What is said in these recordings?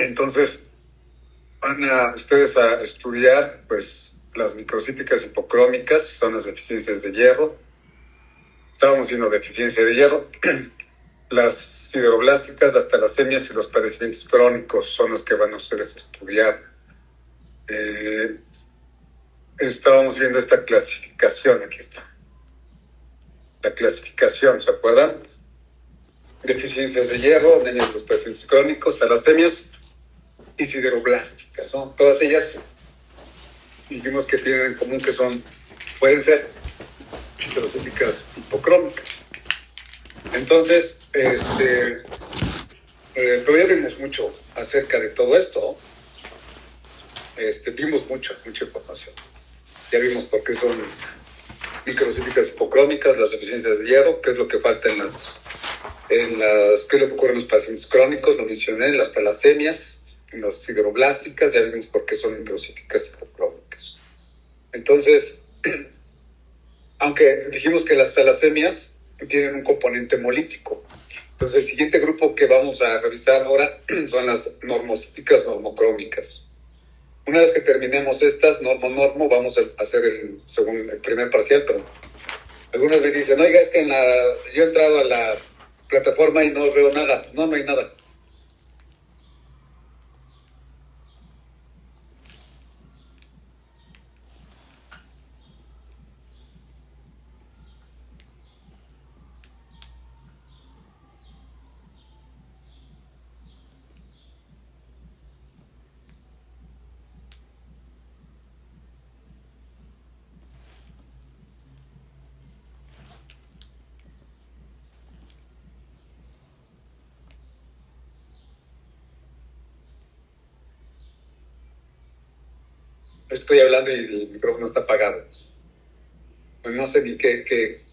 Entonces, van a ustedes a estudiar, pues, las microcíticas hipocrómicas, son las deficiencias de hierro. Estábamos viendo deficiencia de hierro. Las sideroblásticas, las talasemias y los padecimientos crónicos son los que van a ustedes a estudiar. Estábamos viendo esta clasificación, aquí está. La clasificación, ¿se acuerdan? Deficiencias de hierro, anemias de los padecimientos crónicos, talasemias y sideroblásticas, ¿no? Todas ellas dijimos que tienen en común que pueden ser microcíticas hipocrómicas. Entonces, pero ya vimos mucho acerca de todo esto, ¿no? Vimos mucha información. Ya vimos por qué son microcíticas hipocrómicas, las deficiencias de hierro, qué es lo que falta qué es lo que ocurre en los pacientes crónicos, lo mencioné, en las talasemias, en las sideroblásticas, ya vimos por qué son microcíticas hipocrómicas. Entonces, aunque dijimos que las talasemias tienen un componente hemolítico, entonces el siguiente grupo que vamos a revisar ahora son las normocíticas normocrómicas. Una vez que terminemos estas, normo, vamos a hacer el primer parcial, pero algunos me dicen, oiga, es que yo he entrado a la plataforma y no veo nada. No hay nada. Estoy hablando y el micrófono está apagado. No sé ni qué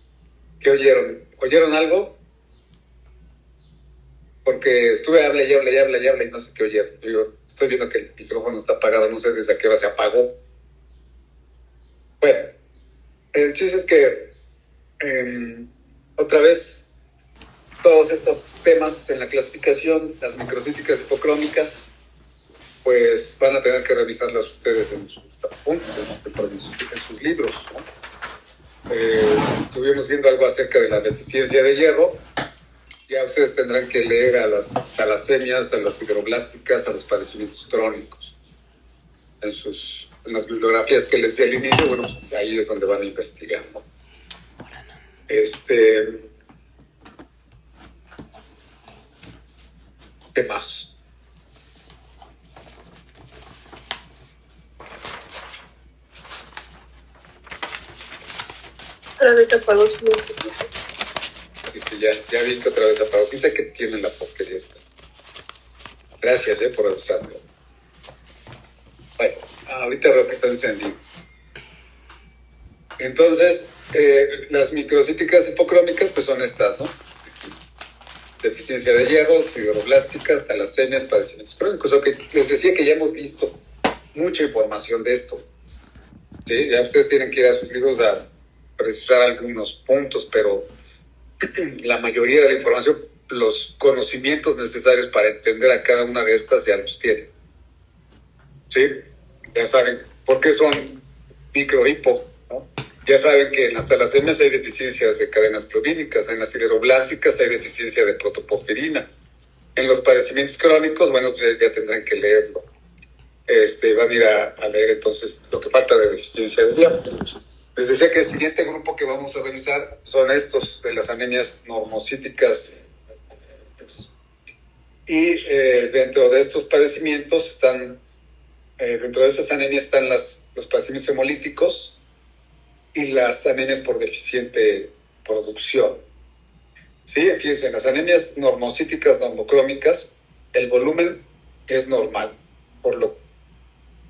oyeron. ¿Oyeron algo? Porque estuve hable y no sé qué oyeron. Yo estoy viendo que el micrófono está apagado, no sé desde a qué hora se apagó. Bueno, el chiste es que otra vez todos estos temas en la clasificación, las microcíticas hipocrómicas, pues van a tener que revisarlas ustedes en sus apuntes, en sus libros, ¿no? Estuvimos viendo algo acerca de la deficiencia de hierro. Ya ustedes tendrán que leer a las talasemias, a las sideroblásticas, a los padecimientos crónicos. En las bibliografías que les di al inicio, bueno, pues ahí es donde van a investigar, ¿no? ¿Qué más? Otra vez apagó su música. Sí, ya vi que otra vez apagó. Dice que tiene la porquería esta. Gracias, por avisarme. Bueno, ahorita veo que está encendido. Entonces, las microcíticas hipocrómicas, pues son estas, ¿no? Deficiencia de hierro, sideroblásticas, talasemias, padecimientos crónicos. Les decía que ya hemos visto mucha información de esto. ¿Sí? Ya ustedes tienen que ir a sus libros a precisar algunos puntos, pero la mayoría de la información, los conocimientos necesarios para entender a cada una de estas ya los tienen. ¿Sí? Ya saben por qué son microhipo, ¿no? Ya saben que en las talasemias hay deficiencias de cadenas clorínicas, en las sideroblásticas hay deficiencia de protoporfirina. En los padecimientos crónicos, bueno, pues ya tendrán que leerlo. Van a ir a leer entonces lo que falta de deficiencia de hierro. Les decía que el siguiente grupo que vamos a revisar son estos de las anemias normocíticas. Y dentro de estos padecimientos están, dentro de estas anemias están los padecimientos hemolíticos y las anemias por deficiente producción. ¿Sí? Fíjense, en las anemias normocíticas, normocrómicas, el volumen es normal. Por lo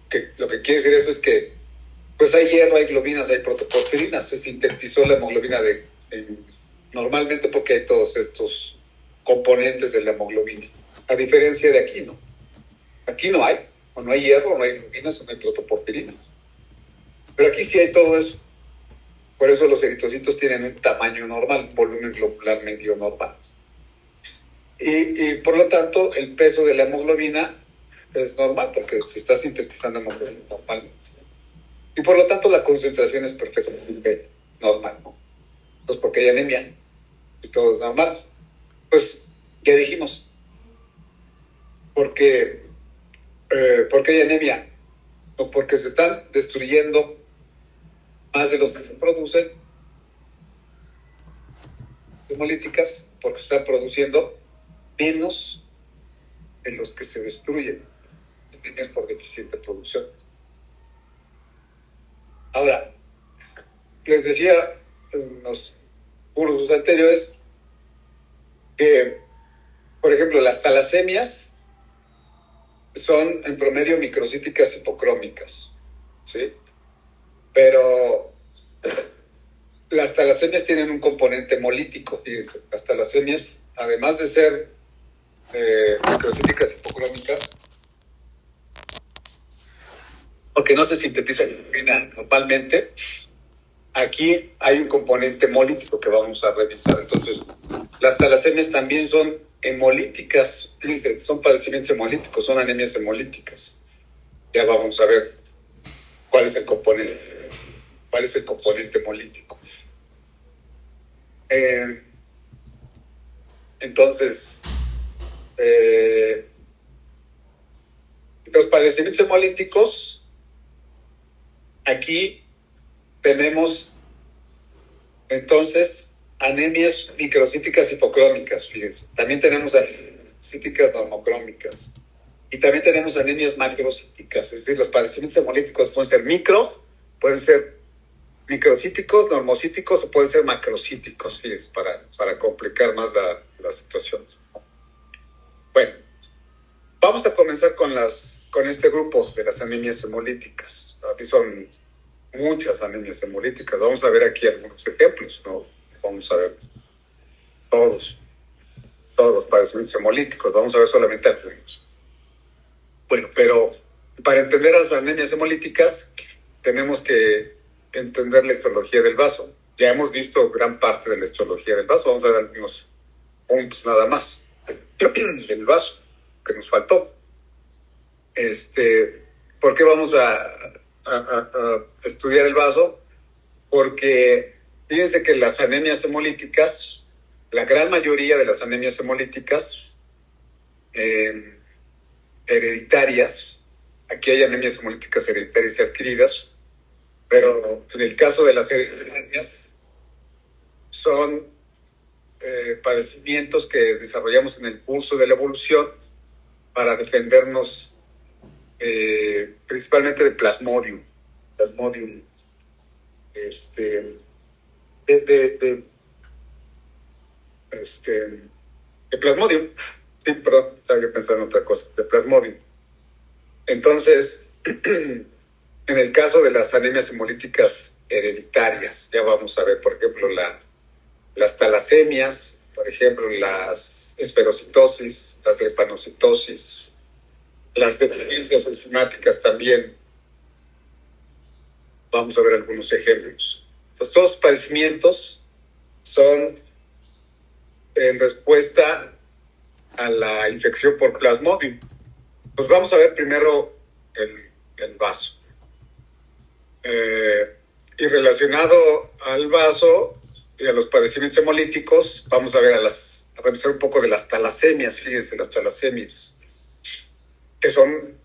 que quiere decir eso es que pues hay hierro, hay globinas, hay protoporfirinas. Se sintetizó la hemoglobina normalmente porque hay todos estos componentes de la hemoglobina. A diferencia de aquí, ¿no? Aquí no hay. O no hay hierro, o no hay globinas, o no hay protoporfirinas. Pero aquí sí hay todo eso. Por eso los eritrocitos tienen un tamaño normal, un volumen globular medio normal. Y por lo tanto, el peso de la hemoglobina es normal porque se está sintetizando hemoglobina normalmente. Y por lo tanto la concentración es perfectamente normal, ¿no? Entonces, ¿por qué hay anemia? Y todo es normal. Pues ya dijimos, ¿por qué hay anemia? O porque se están destruyendo más de los que se producen hemolíticas, porque se están produciendo menos de los que se destruyen por deficiente producción. Ahora, les decía en los cursos anteriores que, por ejemplo, las talasemias son en promedio microcíticas hipocrómicas, ¿sí? Pero las talasemias tienen un componente hemolítico, fíjense. Las talasemias, además de ser microcíticas hipocrómicas, porque no se sintetiza hemoglobina normalmente, aquí hay un componente hemolítico que vamos a revisar. Entonces, las talasemias también son hemolíticas, fíjense, son padecimientos hemolíticos, son anemias hemolíticas. Ya vamos a ver cuál es el componente hemolítico. Entonces, los padecimientos hemolíticos, aquí tenemos entonces anemias microcíticas hipocrómicas, fíjense. También tenemos cíticas normocrómicas. Y también tenemos anemias macrocíticas, es decir, los padecimientos hemolíticos pueden ser microcíticos, normocíticos o pueden ser macrocíticos, fíjense, para complicar más la situación. Bueno, vamos a comenzar con este grupo de las anemias hemolíticas. Aquí son muchas anemias hemolíticas. Vamos a ver aquí algunos ejemplos, ¿no? Vamos a ver todos los padecimientos hemolíticos. Vamos a ver solamente algunos. Bueno, pero para entender las anemias hemolíticas tenemos que entender la histología del vaso. Ya hemos visto gran parte de la histología del vaso. Vamos a ver algunos puntos nada más del vaso que nos faltó. ¿Por qué vamos a estudiar el vaso? Porque fíjense que las anemias hemolíticas, la gran mayoría de las anemias hemolíticas hereditarias, aquí hay anemias hemolíticas hereditarias y adquiridas, pero en el caso de las hereditarias son padecimientos que desarrollamos en el curso de la evolución para defendernos principalmente de Plasmodium, de Plasmodium. Sí, perdón, estaba yo pensando en otra cosa, de Plasmodium. Entonces, en el caso de las anemias hemolíticas hereditarias, ya vamos a ver, por ejemplo, las talasemias, por ejemplo, las esferocitosis, las drepanocitosis, las deficiencias enzimáticas también. Vamos a ver algunos ejemplos. Pues todos los padecimientos son en respuesta a la infección por Plasmodium. Pues vamos a ver primero el vaso. Y relacionado al vaso y a los padecimientos hemolíticos, vamos a ver a revisar un poco de las talasemias. Fíjense, las talasemias, que son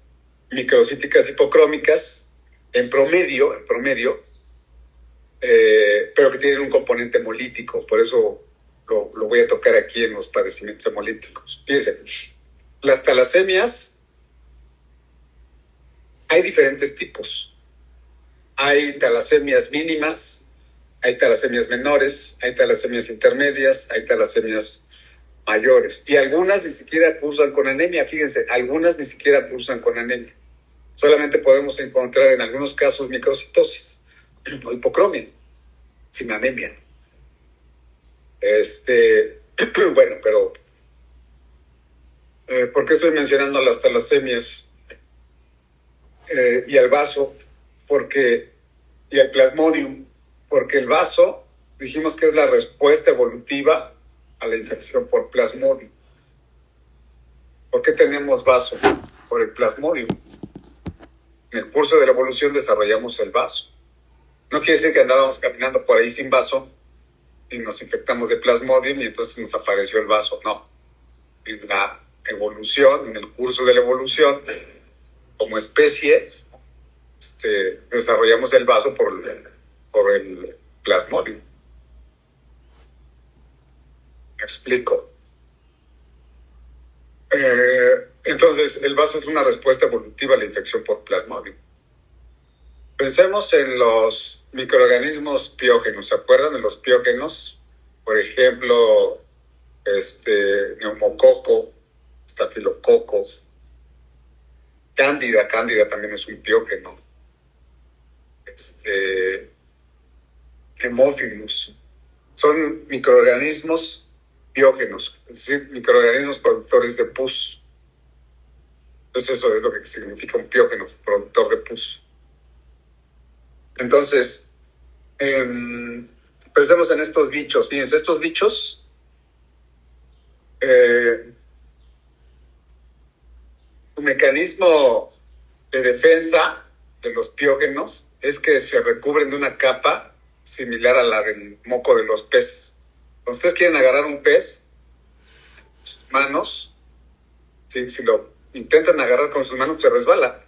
microcíticas hipocrómicas en promedio, pero que tienen un componente hemolítico. Por eso lo voy a tocar aquí en los padecimientos hemolíticos. Fíjense, las talasemias, hay diferentes tipos. Hay talasemias mínimas, hay talasemias menores, hay talasemias intermedias, hay talasemias mayores. Y algunas ni siquiera cursan con anemia, fíjense, algunas ni siquiera cursan con anemia. Solamente podemos encontrar en algunos casos microcitosis o hipocromia, sin anemia. Bueno, pero ¿por qué estoy mencionando las talasemias y al vaso? Y al Plasmodium, porque el vaso, dijimos que es la respuesta evolutiva a la infección por Plasmodium. ¿Por qué tenemos vaso? por el plasmodium. En el curso de la evolución desarrollamos el vaso. No quiere decir que andábamos caminando por ahí sin vaso y nos infectamos de plasmodium y entonces nos apareció el vaso. No. En la evolución, en el curso de la evolución, como especie, desarrollamos el vaso por el plasmodium. Me explico. Entonces, el vaso es una respuesta evolutiva a la infección por plasmodium. Pensemos en los microorganismos piógenos. ¿Se acuerdan de los piógenos? Por ejemplo, neumococo, estafilococo, cándida también es un piógeno. Hemófilos. Son microorganismos piógenos, es decir, microorganismos productores de pus. Entonces eso es lo que significa un piógeno, productor de pus. Entonces, pensemos en estos bichos. Fíjense, estos bichos su mecanismo de defensa de los piógenos es que se recubren de una capa similar a la del moco de los peces. Cuando ustedes quieren agarrar un pez, sus manos, si lo intentan agarrar con sus manos, se resbala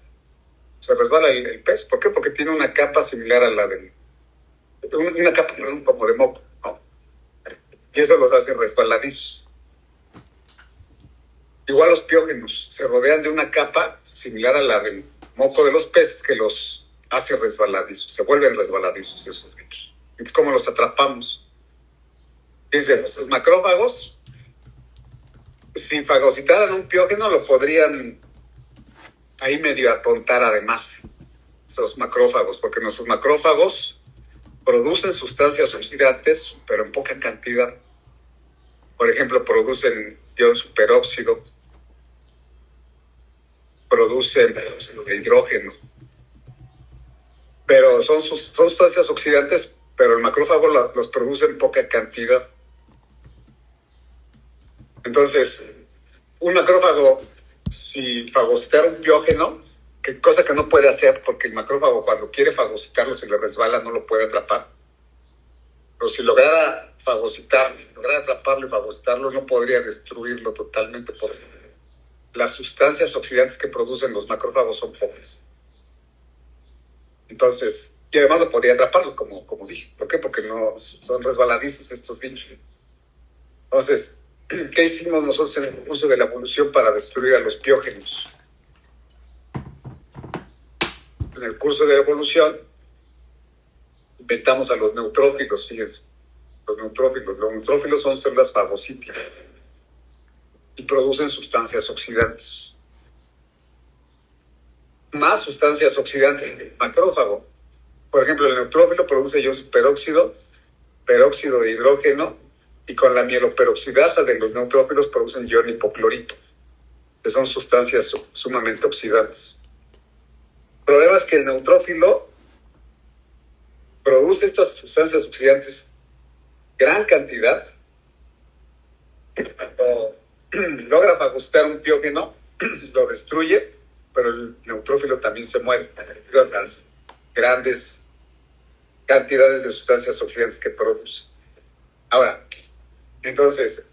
el pez. ¿Por qué? Porque tiene una capa similar a la del... una capa como de moco, ¿no? Y eso los hace resbaladizos. Igual los piógenos se rodean de una capa similar a la del moco de los peces que los hace resbaladizos, se vuelven resbaladizos esos bichos. Es como los atrapamos. Fíjense, los macrófagos, si fagocitaran un piógeno, lo podrían ahí medio atontar además, esos macrófagos, porque nuestros macrófagos producen sustancias oxidantes, pero en poca cantidad. Por ejemplo, producen ion superóxido, producen peróxido de hidrógeno, pero son sustancias oxidantes, pero el macrófago los produce en poca cantidad. Entonces, un macrófago, si fagocitara un piógeno, cosa que no puede hacer, porque el macrófago cuando quiere fagocitarlo, se le resbala, no lo puede atrapar. Pero si lograra atraparlo y fagocitarlo, no podría destruirlo totalmente, porque las sustancias oxidantes que producen los macrófagos son pocas. Entonces, y además no podría atraparlo, como dije. ¿Por qué? Porque no son resbaladizos estos bichos. Entonces, ¿qué hicimos nosotros en el curso de la evolución para destruir a los piógenos? En el curso de la evolución inventamos a los neutrófilos, fíjense. Los neutrófilos son células fagocíticas y producen sustancias oxidantes. Más sustancias oxidantes del macrófago. Por ejemplo, el neutrófilo produce ion superóxido, peróxido de hidrógeno, y con la mieloperoxidasa de los neutrófilos producen ion hipoclorito, que son sustancias sumamente oxidantes. El problema es que el neutrófilo produce estas sustancias oxidantes gran cantidad. Cuando logra fagocitar un piógeno, lo destruye, pero el neutrófilo también se muere debido a las grandes cantidades de sustancias oxidantes que produce. Ahora, entonces,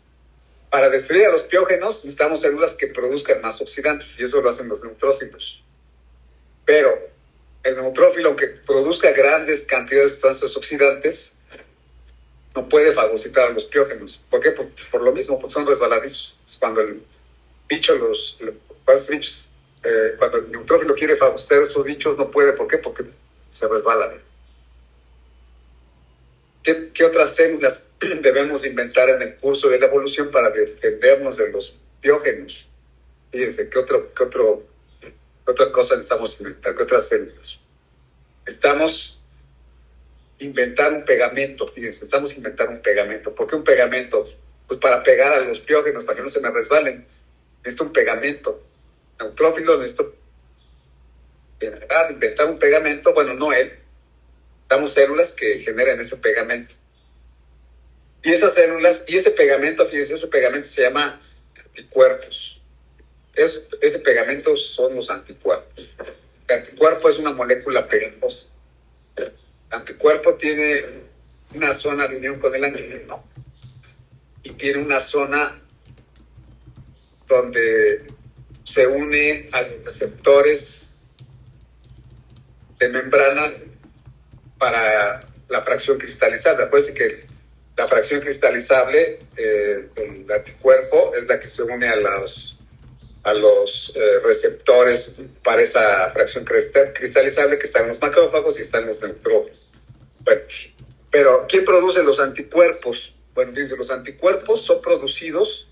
para destruir a los piógenos necesitamos células que produzcan más oxidantes, y eso lo hacen los neutrófilos. Pero el neutrófilo, aunque produzca grandes cantidades de sustancias oxidantes, no puede fagocitar a los piógenos. ¿Por qué? Por lo mismo, porque son resbaladizos. Cuando el bicho cuando el neutrófilo quiere fagocitar a estos bichos, no puede. ¿Por qué? Porque se resbalan. ¿Qué otras células debemos inventar en el curso de la evolución para defendernos de los piógenos? Fíjense, ¿qué otra cosa necesitamos inventar? ¿Qué otras células? Necesitamos inventar un pegamento. Fíjense, necesitamos inventar un pegamento. ¿Por qué un pegamento? Pues para pegar a los piógenos, para que no se me resbalen. Necesito un pegamento. Neutrófilo, necesito inventar un pegamento. Bueno, no él. Necesitamos células que generen ese pegamento. Y esas células, y ese pegamento, fíjense, ese pegamento se llama anticuerpos. ese pegamento son los anticuerpos. El anticuerpo es una molécula pegajosa. El anticuerpo tiene una zona de unión con el antígeno y tiene una zona donde se une a los receptores de membrana para la fracción cristalizable. Acuérdense que la fracción cristalizable del anticuerpo es la que se une a los receptores para esa fracción cristalizable que están en los macrófagos y están en los neutrófilos. Bueno, pero ¿quién produce los anticuerpos? Bueno, fíjense, los anticuerpos son producidos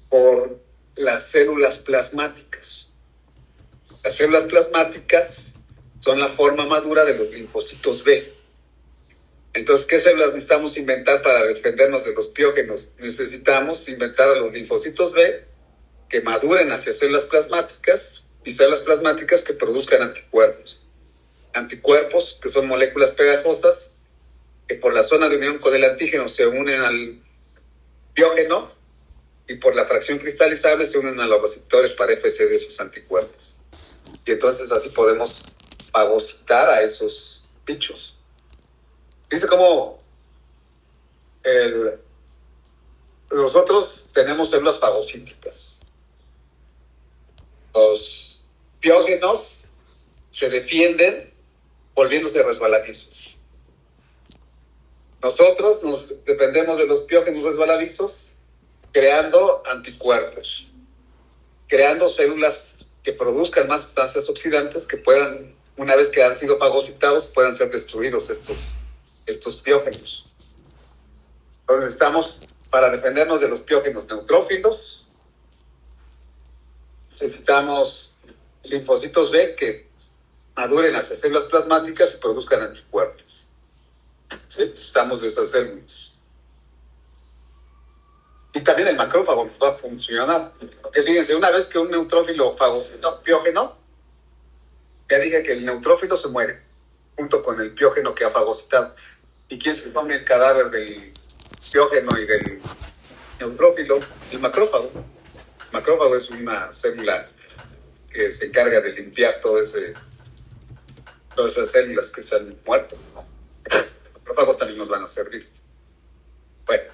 por las células plasmáticas. Las células plasmáticas son la forma madura de los linfocitos B. Entonces, ¿qué células necesitamos inventar para defendernos de los piógenos? Necesitamos inventar a los linfocitos B que maduren hacia células plasmáticas y células plasmáticas que produzcan anticuerpos. Anticuerpos que son moléculas pegajosas que por la zona de unión con el antígeno se unen al piógeno y por la fracción cristalizable se unen a los receptores para FC de esos anticuerpos. Y entonces así podemos fagocitar a esos bichos. Dice cómo nosotros tenemos células fagocíticas. Los piógenos se defienden volviéndose resbaladizos. Nosotros nos defendemos de los piógenos resbaladizos creando anticuerpos, creando células que produzcan más sustancias oxidantes que puedan, una vez que han sido fagocitados, puedan ser destruidos estos piógenos. Entonces necesitamos, para defendernos de los piógenos neutrófilos, necesitamos linfocitos B que maduren hacia células plasmáticas y produzcan anticuerpos. ¿Sí? Necesitamos de esas células. Y también el macrófago va a funcionar. Porque fíjense, una vez que un neutrófilo fagocita un piógeno, ya dije que el neutrófilo se muere junto con el piógeno que ha fagocitado. ¿Y quién se come el cadáver del piógeno y del neutrófilo? El macrófago. El macrófago es una célula que se encarga de limpiar todas esas células que se han muerto, ¿no? Los macrófagos también nos van a servir. Bueno,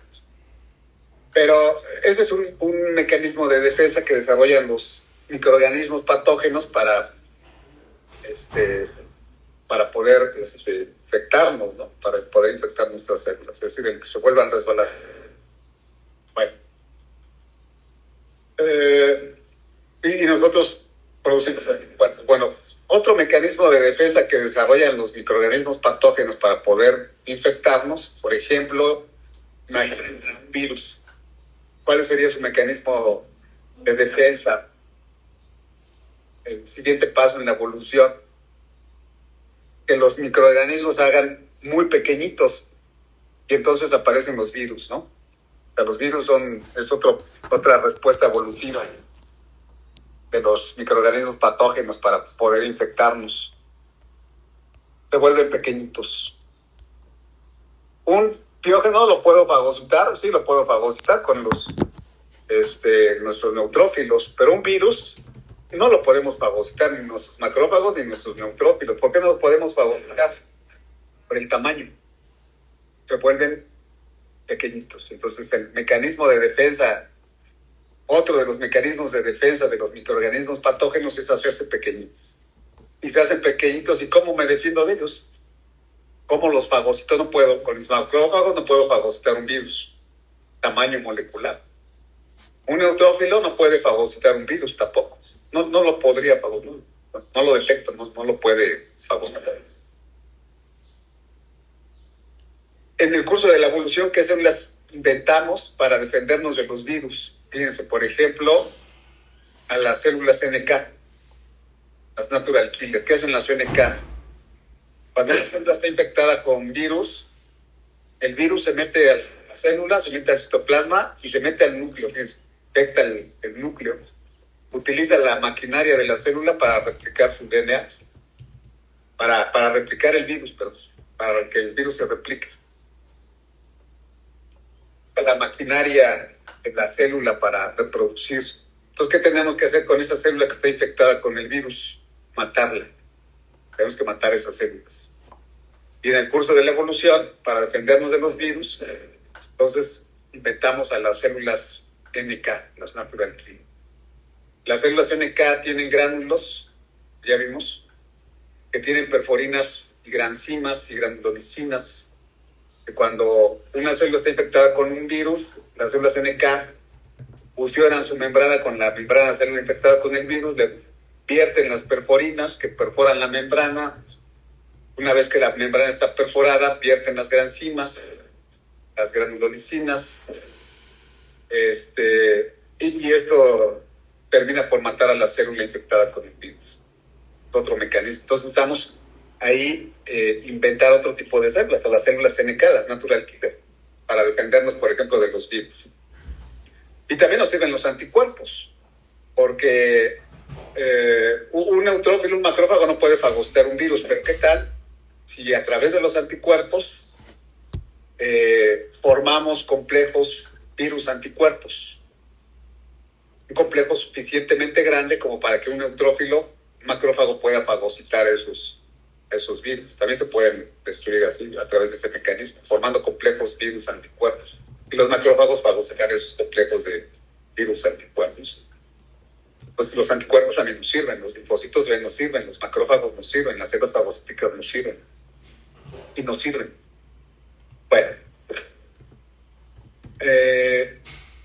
pero ese es un mecanismo de defensa que desarrollan los microorganismos patógenos para poder infectarnos, ¿no? Para poder infectar nuestras células, es decir, que se vuelvan a resbalar. Bueno. Y nosotros producimos anticuerpos. Bueno, otro mecanismo de defensa que desarrollan los microorganismos patógenos para poder infectarnos, por ejemplo, un virus. ¿Cuál sería su mecanismo de defensa? El siguiente paso en la evolución, que los microorganismos hagan muy pequeñitos y entonces aparecen los virus, ¿no? O sea, los virus es otra respuesta evolutiva de los microorganismos patógenos para poder infectarnos. Se vuelven pequeñitos. Un piógeno lo puedo fagocitar, sí, lo puedo fagocitar con nuestros neutrófilos, pero un virus no lo podemos fagocitar ni nuestros macrófagos ni nuestros neutrófilos. ¿Por qué no lo podemos fagocitar? Por el tamaño. Se vuelven pequeñitos. Entonces el mecanismo de defensa, otro de los mecanismos de defensa de los microorganismos patógenos es hacerse pequeñitos. Y se hacen pequeñitos, ¿y cómo me defiendo de ellos? ¿Cómo los fagocito? No puedo, con mis macrófagos no puedo fagocitar un virus. Tamaño molecular. Un neutrófilo no puede fagocitar un virus tampoco. No lo podría fagocitar. No lo detecta, no lo puede fagocitar. En el curso de la evolución, ¿qué células inventamos para defendernos de los virus? Fíjense, por ejemplo, a las células NK, las Natural Killer. ¿Qué hacen las NK? Cuando la célula está infectada con virus, el virus se mete a la célula, se mete al citoplasma y se mete al núcleo. Fíjense, infecta el núcleo. Utiliza la maquinaria de la célula para replicar su DNA, para replicar el virus, para que el virus se replique. La maquinaria de la célula para reproducirse. Entonces, ¿qué tenemos que hacer con esa célula que está infectada con el virus? Matarla. Tenemos que matar esas células. Y en el curso de la evolución, para defendernos de los virus, entonces inventamos a las células NK, las natural killer. Las células NK tienen gránulos, ya vimos, que tienen perforinas y granzimas y granulonicinas. Que cuando una célula está infectada con un virus, las células NK fusionan su membrana con la membrana de la célula infectada con el virus, le vierten las perforinas que perforan la membrana. Una vez que la membrana está perforada, vierten las granzimas, las granulonicinas, y esto termina por matar a la célula infectada con el virus. Otro mecanismo. Entonces necesitamos ahí inventar otro tipo de células, a las células NK, las natural killer, para defendernos, por ejemplo, de los virus. Y también nos sirven los anticuerpos, porque un neutrófilo, un macrófago no puede fagocitar un virus, pero ¿qué tal si a través de los anticuerpos formamos complejos virus anticuerpos? Un complejo suficientemente grande como para que un neutrófilo, un macrófago, pueda fagocitar esos virus. También se pueden destruir así, a través de ese mecanismo, formando complejos virus anticuerpos. Y los macrófagos fagocitar esos complejos de virus anticuerpos. Pues los anticuerpos también nos sirven, los linfocitos B nos sirven, los macrófagos nos sirven, las células fagocíticas nos sirven. Y nos sirven. Bueno.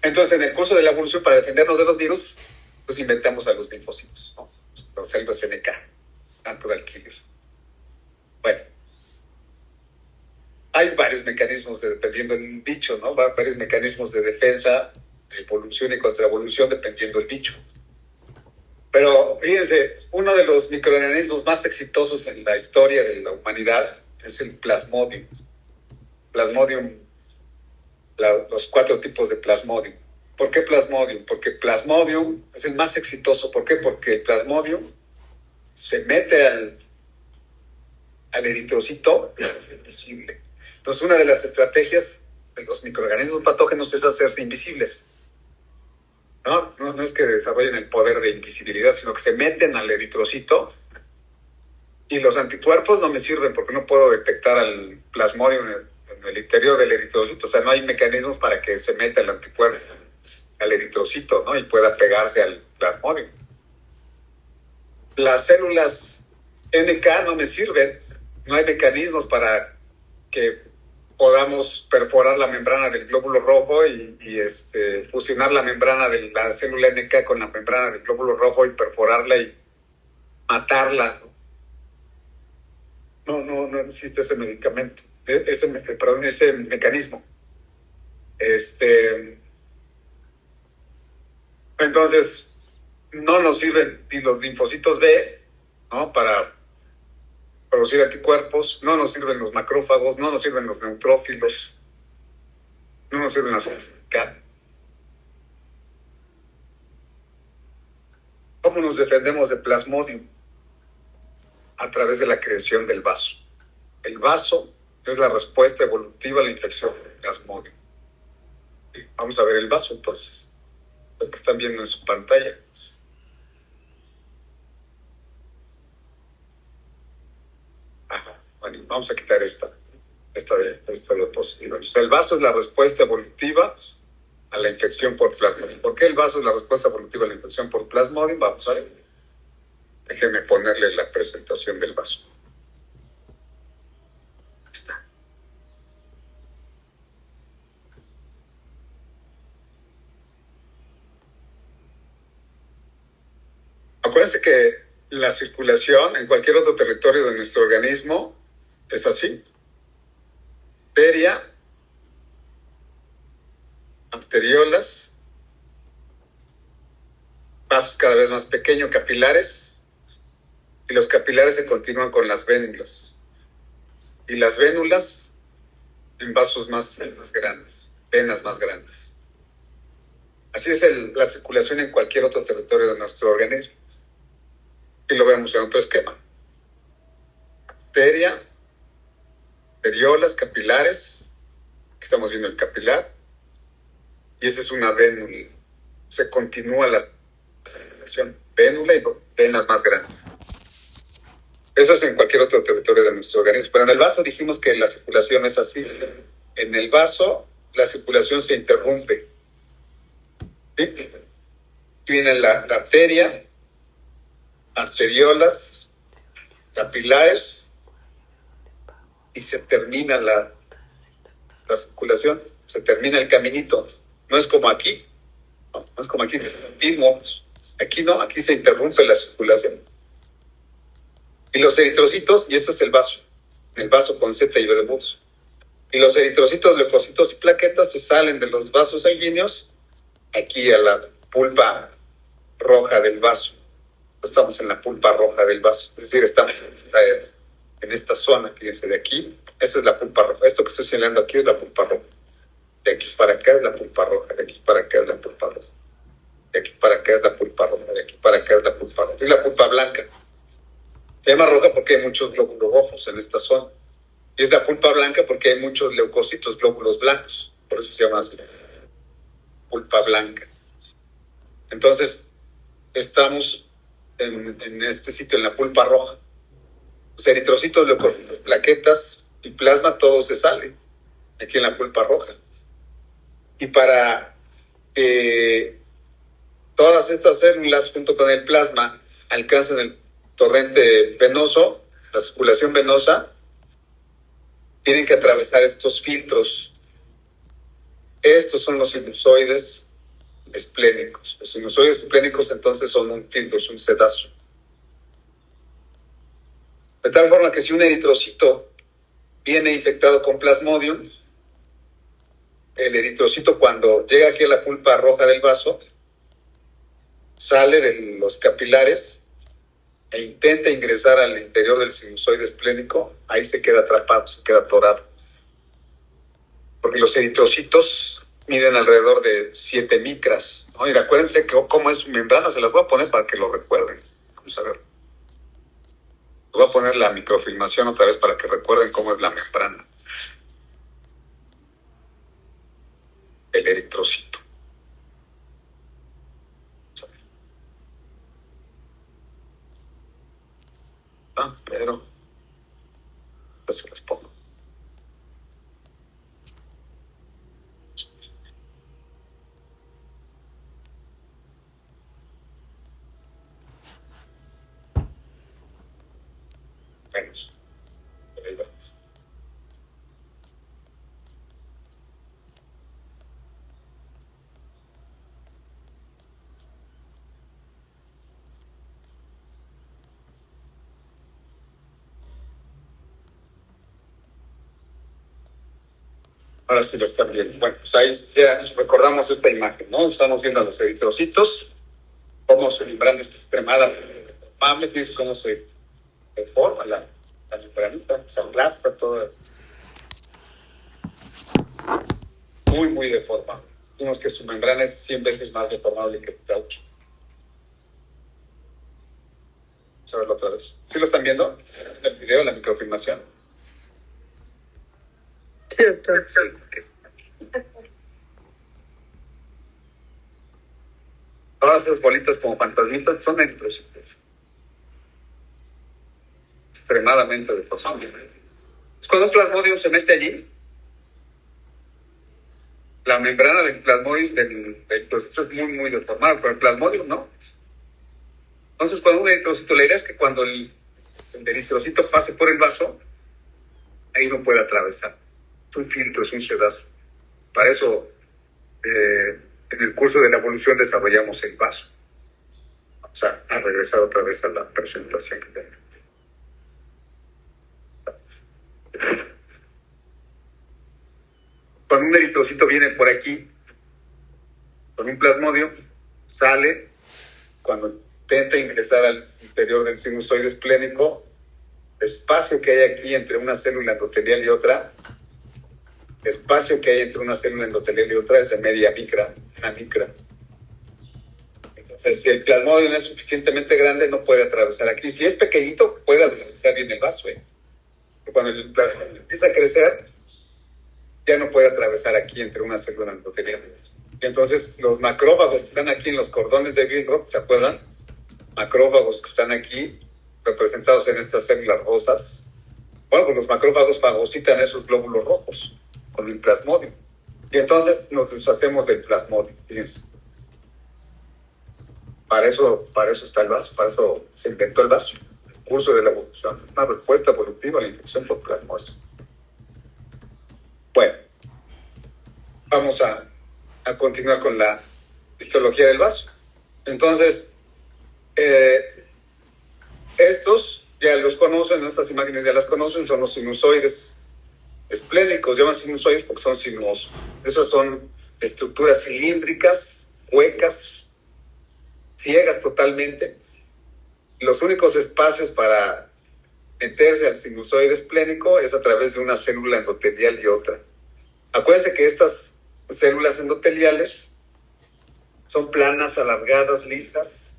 Entonces, en el curso de la evolución, para defendernos de los virus, pues inventamos a los linfocitos, ¿no? Las células NK, natural killer. Bueno. Hay varios mecanismos dependiendo del bicho, ¿no? Varios mecanismos de defensa, de evolución y contraevolución dependiendo del bicho. Pero fíjense, uno de los microorganismos más exitosos en la historia de la humanidad es el Plasmodium. Plasmodium, los 4 tipos de Plasmodium. ¿Por qué Plasmodium? Porque Plasmodium es el más exitoso. ¿Por qué? Porque el Plasmodium se mete al eritrocito y es invisible. Entonces, una de las estrategias de los microorganismos patógenos es hacerse invisibles. No es que desarrollen el poder de invisibilidad, sino que se meten al eritrocito. Y los anticuerpos no me sirven porque no puedo detectar al Plasmodium en el interior del eritrocito. O sea, no hay mecanismos para que se meta el anticuerpo al eritrocito, ¿no? Y pueda pegarse al Plasmodium. Las células NK no me sirven. No hay mecanismos para que podamos perforar la membrana del glóbulo rojo y fusionar la membrana de la célula NK con la membrana del glóbulo rojo y perforarla y matarla. No existe ese medicamento, ese mecanismo. Entonces, no nos sirven ni los linfocitos B, ¿no? Para producir anticuerpos, no nos sirven los macrófagos, no nos sirven los neutrófilos, no nos sirven las células NK. ¿Cómo nos defendemos de Plasmodium? A través de la creación del vaso. El vaso es la respuesta evolutiva a la infección de Plasmodium. Vamos a ver el vaso entonces, lo que están viendo en su pantalla. Bueno, vamos a quitar esta diapositiva. O sea, el vaso es la respuesta evolutiva a la infección por Plasmodium. ¿Por qué el vaso es la respuesta evolutiva a la infección por Plasmodium? Vamos a ver. Déjenme ponerles la presentación del vaso. Ahí está. Acuérdense que la circulación en cualquier otro territorio de nuestro organismo es así. Arteria, arteriolas, vasos cada vez más pequeños, capilares, y los capilares se continúan con las vénulas. Y las vénulas en vasos más grandes, venas más grandes. Así es la circulación en cualquier otro territorio de nuestro organismo. Y lo vemos en otro esquema. Arteria, arteriolas, capilares. Aquí estamos viendo el capilar. Y esa es una vénula. Se continúa circulación vénula y venas más grandes. Eso es en cualquier otro territorio de nuestro organismo. Pero en el vaso dijimos que la circulación es así. En el vaso la circulación se interrumpe. ¿Sí? Aquí viene la arteria, arteriolas, capilares, y se termina la circulación, se termina el caminito. No es como aquí, no es como aquí, es continuo. Aquí no, aquí se interrumpe la circulación. Y los eritrocitos, y este es el vaso con Z y B de buzo. Y los eritrocitos, leucocitos y plaquetas se salen de los vasos sanguíneos aquí a la pulpa roja del vaso. Estamos en la pulpa roja del vaso, es decir, estamos en esta zona, fíjense, de aquí, esta es la pulpa roja. Esto que estoy señalando aquí es la pulpa roja. De aquí para acá es la pulpa roja, de aquí para acá es la pulpa roja. De aquí para acá es la pulpa roja, de aquí para acá es la pulpa roja. Es la pulpa blanca. Se llama roja porque hay muchos glóbulos rojos en esta zona. Y es la pulpa blanca porque hay muchos leucocitos, glóbulos blancos. Por eso se llama así. Pulpa blanca. Entonces, estamos en este sitio, en la pulpa roja. Los eritrocitos, leucocitos, plaquetas y plasma, todo se sale aquí en la pulpa roja. Y para que todas estas células, junto con el plasma, alcancen el torrente venoso, la circulación venosa, tienen que atravesar estos filtros. Estos son los sinusoides esplénicos. Los sinusoides esplénicos entonces son un filtro, es un sedazo. De tal forma que si un eritrocito viene infectado con Plasmodium, el eritrocito cuando llega aquí a la pulpa roja del vaso, sale de los capilares e intenta ingresar al interior del sinusoide esplénico, ahí se queda atrapado, se queda atorado. Porque los eritrocitos miden alrededor de 7 micras, ¿no? Y acuérdense cómo es su membrana, se las voy a poner para que lo recuerden. Vamos a ver. Voy a poner la microfilmación otra vez para que recuerden cómo es la membrana. El eritrocito. Pero ya se las pongo. Bueno, ahí vamos. Ahora sí lo están viendo. Bueno, pues ahí ya recordamos esta imagen, ¿no? Estamos viendo a los eritrocitos, cómo su membrana es extremadamente deformable, fíjense cómo se deforma la membranita, se aplasta toda. Muy, muy deformable. Vimos que su membrana es 100 veces más deformable que el caucho. Vamos a verlo otra vez. ¿Sí lo están viendo? El video, la microfilmación. Sí, doctor. Todas esas bolitas como fantasmitas son eritrocitos. Extremadamente deformables. Cuando un plasmodium se mete allí, la membrana del plasmodium del eritrocito es muy, muy deformada, pero el plasmodium no. Entonces, cuando un eritrocito, la idea es que cuando el eritrocito pase por el vaso, ahí no puede atravesar. Es un filtro, es un sedazo. Para eso, en el curso de la evolución desarrollamos el vaso. Vamos a regresar otra vez a la presentación que tenemos. Cuando un eritrocito viene por aquí, con un plasmodium, sale, cuando intenta ingresar al interior del sinusoide esplénico, el espacio que hay aquí entre una célula endotelial y otra, espacio que hay entre una célula endotelial y otra es de media micra, una micra. Entonces, si el plasmodium es suficientemente grande, no puede atravesar aquí. Si es pequeñito, puede atravesar bien el vaso. Cuando el plasmodium empieza a crecer, ya no puede atravesar aquí entre una célula endotelial y otra. Y entonces los macrófagos que están aquí en los cordones de Billroth, ¿se acuerdan? Macrófagos que están aquí, representados en estas células rosas. Bueno, pues los macrófagos fagocitan esos glóbulos rojos con el plasmodium. Y entonces nos deshacemos del plasmodium, fíjense. Para eso está el vaso, para eso se inventó el vaso. El curso de la evolución, una respuesta evolutiva a la infección por plasmodium. Bueno, vamos a continuar con la histología del vaso. Entonces, estos ya los conocen, estas imágenes ya las conocen, son los sinusoides esplénicos, llaman sinusoides porque son sinuosos. Esas son estructuras cilíndricas, huecas, ciegas totalmente. Los únicos espacios para meterse al sinusoide esplénico es a través de una célula endotelial y otra. Acuérdense que estas células endoteliales son planas, alargadas, lisas,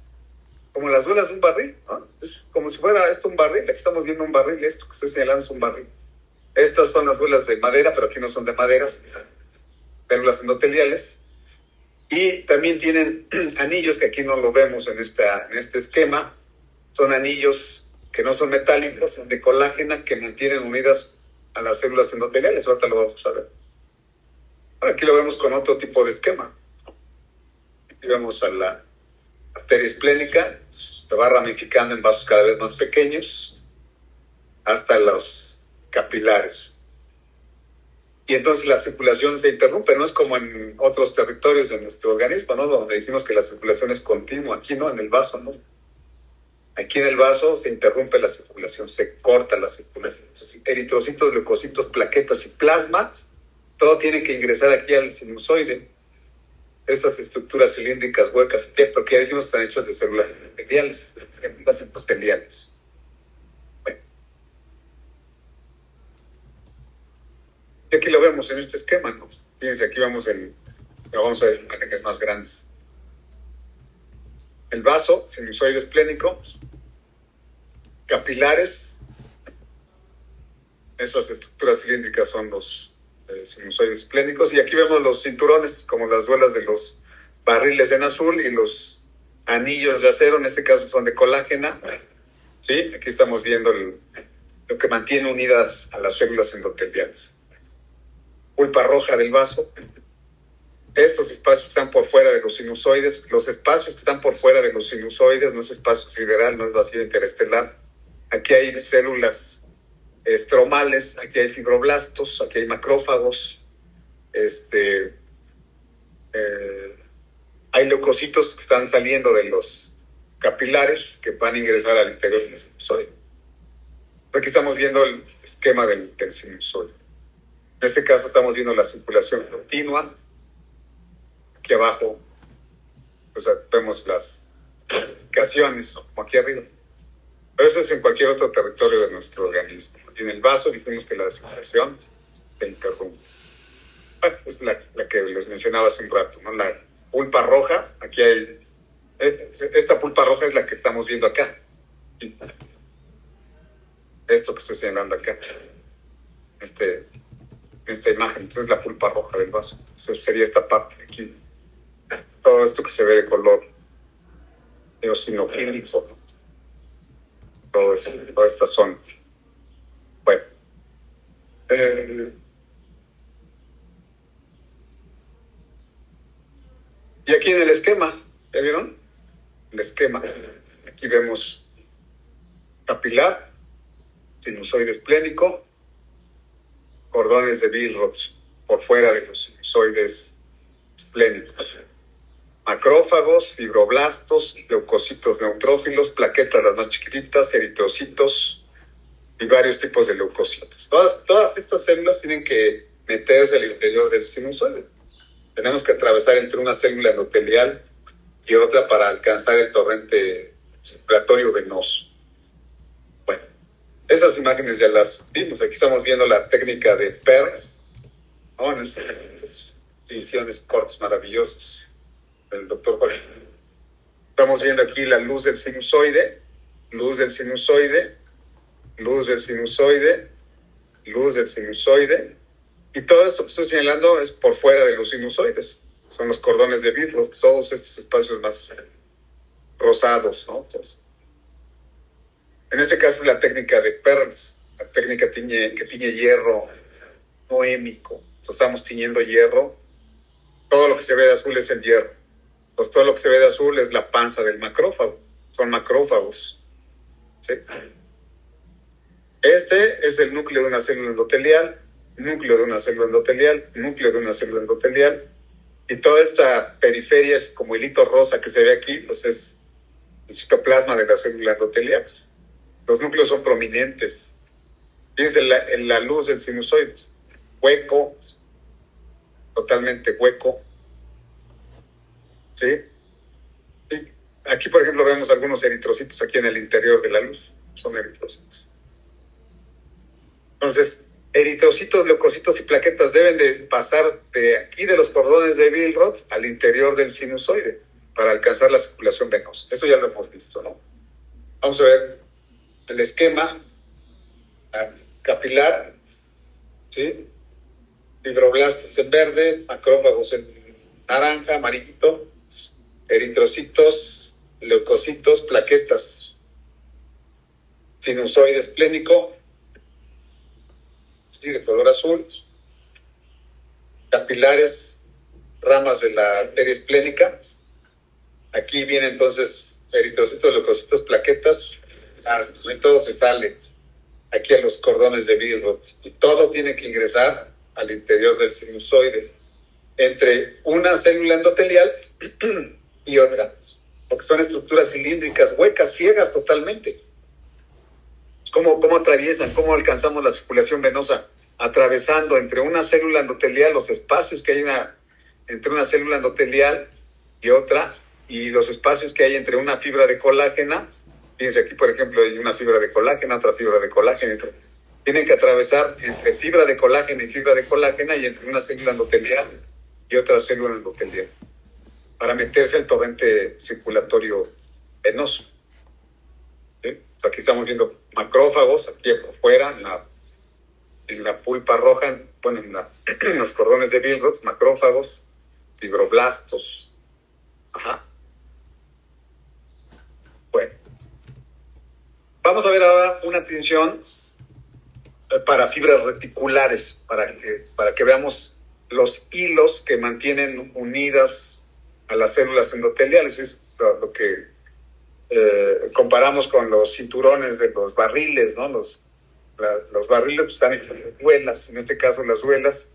como las duelas de un barril, ¿no? Es como si fuera esto un barril. Aquí estamos viendo un barril, esto que estoy señalando es un barril. Estas son las duelas de madera, pero aquí no son de madera, son células endoteliales. Y también tienen anillos, que aquí no lo vemos en este esquema. Son anillos que no son metálicos, son de colágena, que mantienen unidas a las células endoteliales. Ahorita lo vamos a ver. Ahora aquí lo vemos con otro tipo de esquema. Aquí vemos a la arteria esplénica, se va ramificando en vasos cada vez más pequeños hasta los capilares. Y entonces la circulación se interrumpe, no es como en otros territorios de nuestro organismo, ¿no? Donde dijimos que la circulación es continua, aquí no, en el vaso, ¿no? Aquí en el vaso se interrumpe la circulación, se corta la circulación. Entonces, eritrocitos, leucocitos, plaquetas y plasma, todo tiene que ingresar aquí al sinusoide. Estas estructuras cilíndricas huecas, porque ya dijimos que están hechas de células endoteliales, células endoteliales. Bueno. Y aquí lo vemos en este esquema, ¿no? Fíjense, aquí vamos a ver imágenes más grandes. El vaso, sinusoide esplénico, capilares, esas estructuras cilíndricas son los sinusoides esplénicos, y aquí vemos los cinturones, como las duelas de los barriles en azul, y los anillos de acero, en este caso son de colágena, ¿sí? Aquí estamos viendo lo que mantiene unidas a las células endoteliales. Pulpa roja del vaso. Estos espacios están por fuera de los sinusoides. Los espacios que están por fuera de los sinusoides no es espacio sideral, no es vacío interestelar. Aquí hay células estromales, aquí hay fibroblastos, aquí hay macrófagos, hay leucocitos que están saliendo de los capilares que van a ingresar al interior del sinusoide. Aquí estamos viendo el esquema del sinusoide. En este caso estamos viendo la circulación continua. Aquí abajo pues vemos las indicaciones, como aquí arriba. Pero eso es en cualquier otro territorio de nuestro organismo. En el vaso dijimos que la circulación se interrumpe. Bueno, es la que les mencionaba hace un rato, ¿no? La pulpa roja, aquí hay... Esta pulpa roja es la que estamos viendo acá. Esto que estoy señalando acá. Esta imagen, entonces es la pulpa roja del vaso. Entonces sería esta parte de aquí. Todo esto que se ve de color eosinofílico, ¿no? Toda esta zona. Bueno. Y aquí en el esquema, ¿ya vieron? El esquema. Aquí vemos capilar, sinusoide esplénico, cordones de Billroth por fuera de los sinusoides esplénicos. Macrófagos, fibroblastos, leucocitos neutrófilos, plaquetas las más chiquititas, eritrocitos y varios tipos de leucocitos. Todas estas células tienen que meterse al interior del sinusoide. Tenemos que atravesar entre una célula endotelial y otra para alcanzar el torrente circulatorio venoso. Bueno, esas imágenes ya las vimos. Aquí estamos viendo la técnica de Peirce, ¿no? En esas divisiones, cortes maravillosos. El doctor Jorge. Estamos viendo aquí la luz del sinusoide, luz del sinusoide, luz del sinusoide, luz del sinusoide, y todo esto que estoy señalando es por fuera de los sinusoides. son los cordones de Billroth, todos estos espacios más rosados, ¿no? Entonces, en este caso es la técnica de Perls, la técnica que tiñe hierro noémico. Entonces estamos tiñendo hierro. Todo lo que se ve de azul es el hierro. Entonces todo lo que se ve de azul es la panza del macrófago. Son macrófagos. ¿Sí? Este es el núcleo de una célula endotelial, núcleo de una célula endotelial, núcleo de una célula endotelial. Y toda esta periferia es como el hito rosa que se ve aquí, pues es el citoplasma de la célula endotelial. Los núcleos son prominentes. Fíjense en la luz del sinusoide. Hueco, totalmente hueco. ¿Sí? Y aquí, por ejemplo, vemos algunos eritrocitos aquí en el interior de la luz. Son eritrocitos. Entonces, eritrocitos, leucocitos y plaquetas deben de pasar de aquí de los cordones de Billroth al interior del sinusoide para alcanzar la circulación venosa. Eso ya lo hemos visto, ¿no? Vamos a ver el esquema capilar, ¿sí? Fibroblastos en verde, macrófagos en naranja, amarillito, eritrocitos, leucocitos, plaquetas, sinusoide esplénico, ¿sí? De color azul, capilares, ramas de la arteria esplénica. Aquí viene entonces eritrocitos, leucocitos, plaquetas, y todo se sale aquí a los cordones de Billroth y todo tiene que ingresar al interior del sinusoide entre una célula endotelial y otra, porque son estructuras cilíndricas, huecas, ciegas totalmente. ¿Cómo atraviesan? ¿Cómo alcanzamos la circulación venosa? Atravesando entre una célula endotelial, los espacios que hay entre una célula endotelial y otra, y los espacios que hay entre una fibra de colágena. Fíjense aquí, por ejemplo, hay una fibra de colágena, otra fibra de colágena. Tienen que atravesar entre fibra de colágena y fibra de colágena y entre una célula endotelial y otra célula endotelial para meterse al torrente circulatorio venoso. ¿Sí? Aquí estamos viendo macrófagos, aquí por fuera, en la pulpa roja, bueno, en los cordones de Billroth, macrófagos, fibroblastos. Ajá. Bueno. Vamos a ver ahora una tinción para fibras reticulares, para que veamos los hilos que mantienen unidas a las células endoteliales. Es lo que comparamos con los cinturones de los barriles, ¿no? Los barriles están en duelas, en este caso las duelas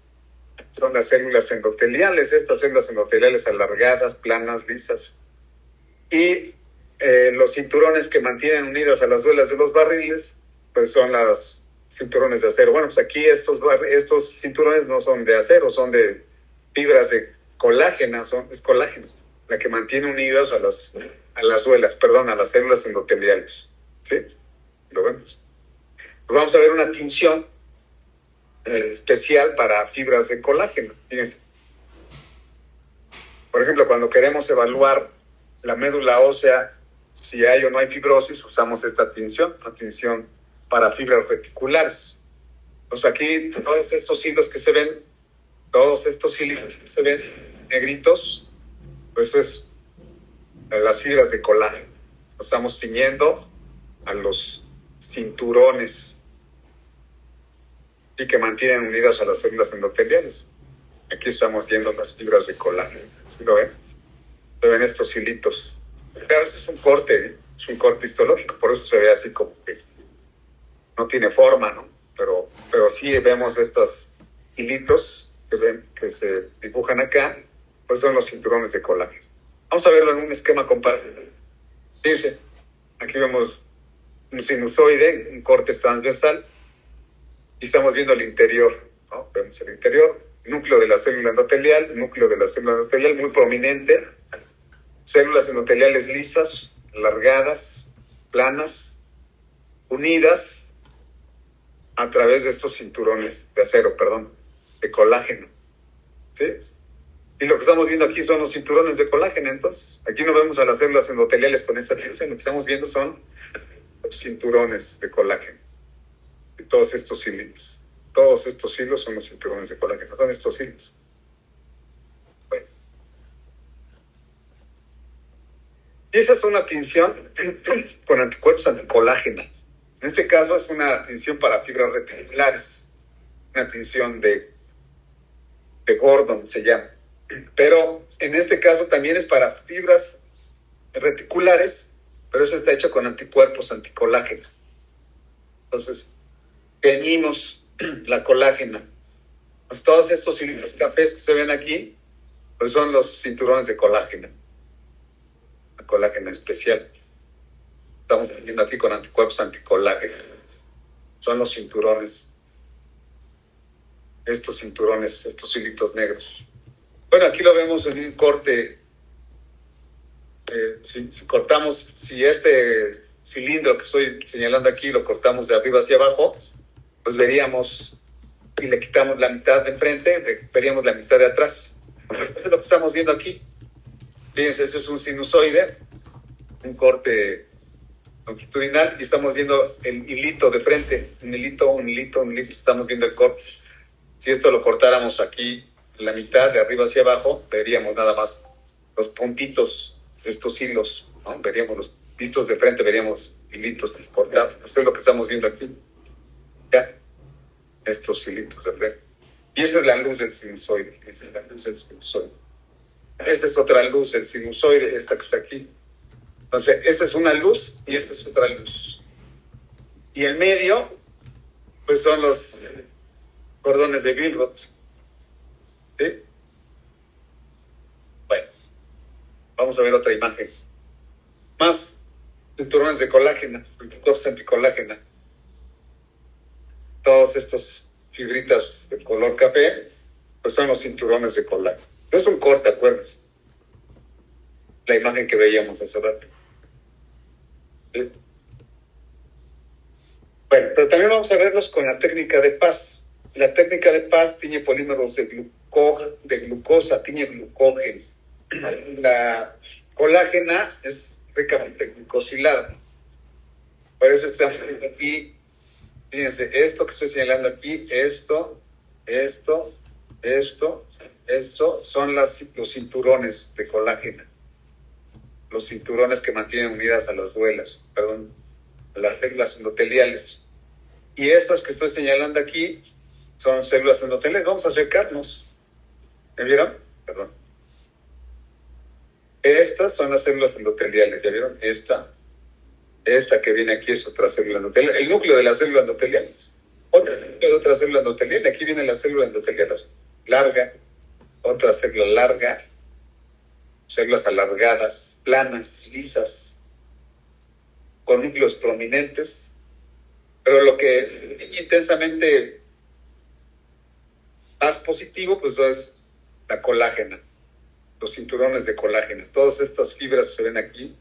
son las células endoteliales, estas células endoteliales alargadas, planas, lisas. Y los cinturones que mantienen unidas a las duelas de los barriles, pues son los cinturones de acero. Bueno, pues aquí estos cinturones no son de acero, son de fibras de colágeno, es colágeno, la que mantiene unidas a las duelas, a las células endoteliales. ¿Sí? ¿Lo vemos? Pues vamos a ver una tinción especial para fibras de colágeno. Fíjense. Por ejemplo, cuando queremos evaluar la médula ósea, si hay o no hay fibrosis, usamos esta tinción, una tinción para fibras reticulares. Entonces aquí todos estos hilos que se ven, negritos, pues es las fibras de colágeno. Estamos tiñendo a los cinturones y que mantienen unidas a las células endoteliales. Aquí estamos viendo las fibras de colágeno. ¿Sí lo ven? Se ven estos hilitos. A veces es un corte histológico, por eso se ve así como que no tiene forma, ¿no? Pero sí vemos estos hilitos que se dibujan acá, pues son los cinturones de colágeno. Vamos a verlo en un esquema comparado. Fíjense, aquí vemos un sinusoide, un corte transversal, y estamos viendo el interior, ¿no? Vemos el interior, núcleo de la célula endotelial, muy prominente, células endoteliales lisas, alargadas, planas, unidas a través de estos cinturones de acero, de colágeno. ¿Sí? Y lo que estamos viendo aquí son los cinturones de colágeno. Entonces, aquí no vemos a las células endoteliales con esta tensión. Lo que estamos viendo son los cinturones de colágeno. Y todos estos hilos. Todos estos hilos son los cinturones de colágeno. Son estos hilos. Bueno. Y esa es una tinción con anticuerpos anticolágena. En este caso es una tinción para fibras reticulares, una tinción de Gordon se llama. Pero en este caso también es para fibras reticulares, pero eso está hecho con anticuerpos anticolágena. Entonces, teñimos la colágena. Pues todos estos hilitos cafés que se ven aquí, pues son los cinturones de colágena. La colágena especial. Estamos teniendo aquí con anticuerpos anticolágena. Son los cinturones. Estos cinturones, estos hilitos negros. Bueno, aquí lo vemos en un corte. Si cortamos, si este cilindro que estoy señalando aquí lo cortamos de arriba hacia abajo, pues veríamos, y le quitamos la mitad de enfrente, veríamos la mitad de atrás. Eso es lo que estamos viendo aquí. Fíjense, este es un sinusoide, un corte longitudinal, y estamos viendo el hilito de frente, un hilito, estamos viendo el corte. Si esto lo cortáramos aquí, la mitad de arriba hacia abajo, veríamos nada más los puntitos de estos hilos, ¿no? Veríamos los vistos de frente, veríamos hilitos cortados. Eso es lo que estamos viendo aquí. Ya, estos hilitos, ¿verdad? Y esa es la luz del sinusoide. Esta es otra luz del sinusoide, esta que está aquí. Entonces, esta es una luz y esta es otra luz. Y el medio, pues son los cordones de Billroth. ¿Sí? Bueno, vamos a ver otra imagen. Más cinturones de colágena, anticuerpos anticolágena. Todos estos fibritas de color café, pues son los cinturones de colágeno. Es un corte, acuérdense. La imagen que veíamos hace rato. ¿Sí? Bueno, pero también vamos a verlos con la técnica de Paz. La técnica de Paz tiñe polímeros de glucosa, tiñe glucógeno. La colágena es ricamente glucosilada. Por eso estamos aquí. Fíjense, esto que estoy señalando aquí, esto, son los cinturones de colágeno. Los cinturones que mantienen unidas a las duelas, a las células endoteliales. Y estas que estoy señalando aquí son células endoteliales. Vamos a acercarnos. ¿Me vieron? Perdón. Estas son las células endoteliales. ¿Ya vieron? Esta que viene aquí es otra célula endotelial. El núcleo de la célula endotelial. Otra célula endotelial. Aquí viene la célula endotelial larga. Otra célula larga. Células alargadas, planas, lisas, con núcleos prominentes. Pero lo que es intensamente más positivo, pues es la colágena, los cinturones de colágeno. Todas estas fibras que se ven aquí,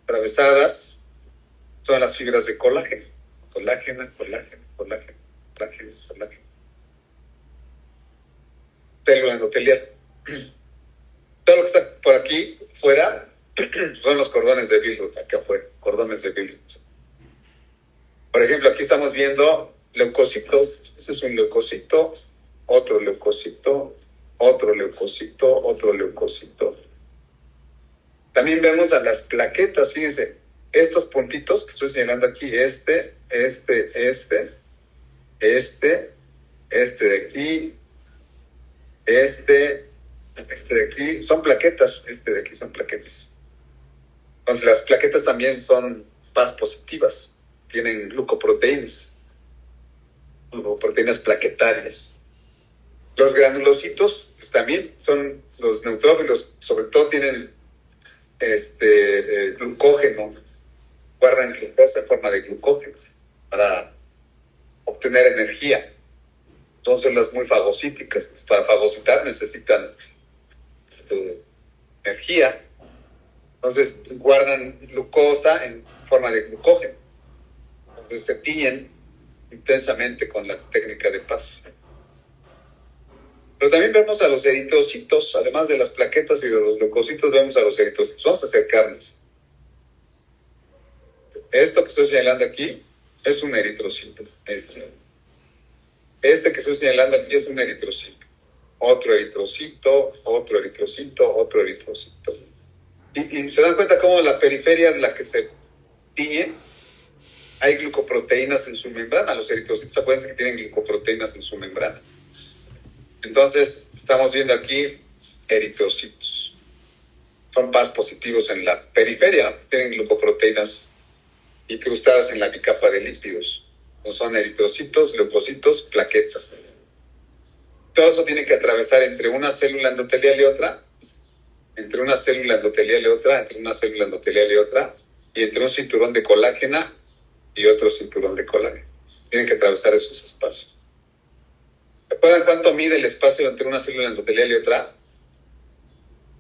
atravesadas, son las fibras de colágeno. Colágeno. Célula endotelial. Todo lo que está por aquí fuera son los cordones de Billroth, acá afuera, cordones de Billroth. Por ejemplo, aquí estamos viendo leucocitos. Este es un leucocito, otro leucocito, otro leucocito, otro leucocito. También vemos a las plaquetas, fíjense, estos puntitos que estoy señalando aquí, este de aquí, este de aquí, son plaquetas, este de aquí son plaquetas. Entonces las plaquetas también son Paz positivas, tienen glucoproteínas plaquetarias. Los granulocitos pues, también son los neutrófilos, sobre todo tienen glucógeno, guardan glucosa en forma de glucógeno para obtener energía. Son células muy fagocíticas. Para fagocitar necesitan energía. Entonces guardan glucosa en forma de glucógeno. Entonces se tiñen intensamente con la técnica de Paz. Pero también vemos a los eritrocitos, además de las plaquetas y de los leucocitos, vemos a los eritrocitos. Vamos a acercarnos. Esto que estoy señalando aquí es un eritrocito. Este que estoy señalando aquí es un eritrocito. Otro eritrocito, otro eritrocito, otro eritrocito. Y se dan cuenta cómo la periferia en la que se tiñe, hay glucoproteínas en su membrana. Los eritrocitos, acuérdense que tienen glucoproteínas en su membrana. Entonces, estamos viendo aquí eritrocitos. Son Pas positivos en la periferia, tienen glucoproteínas incrustadas en la bicapa de lípidos. No son eritrocitos, leucocitos, plaquetas. Todo eso tiene que atravesar entre una célula endotelial y otra, entre una célula endotelial y otra, entre una célula endotelial y otra, y entre un cinturón de colágena y otro cinturón de colágeno. Tienen que atravesar esos espacios. ¿Recuerdan cuánto mide el espacio entre una célula endotelial y otra?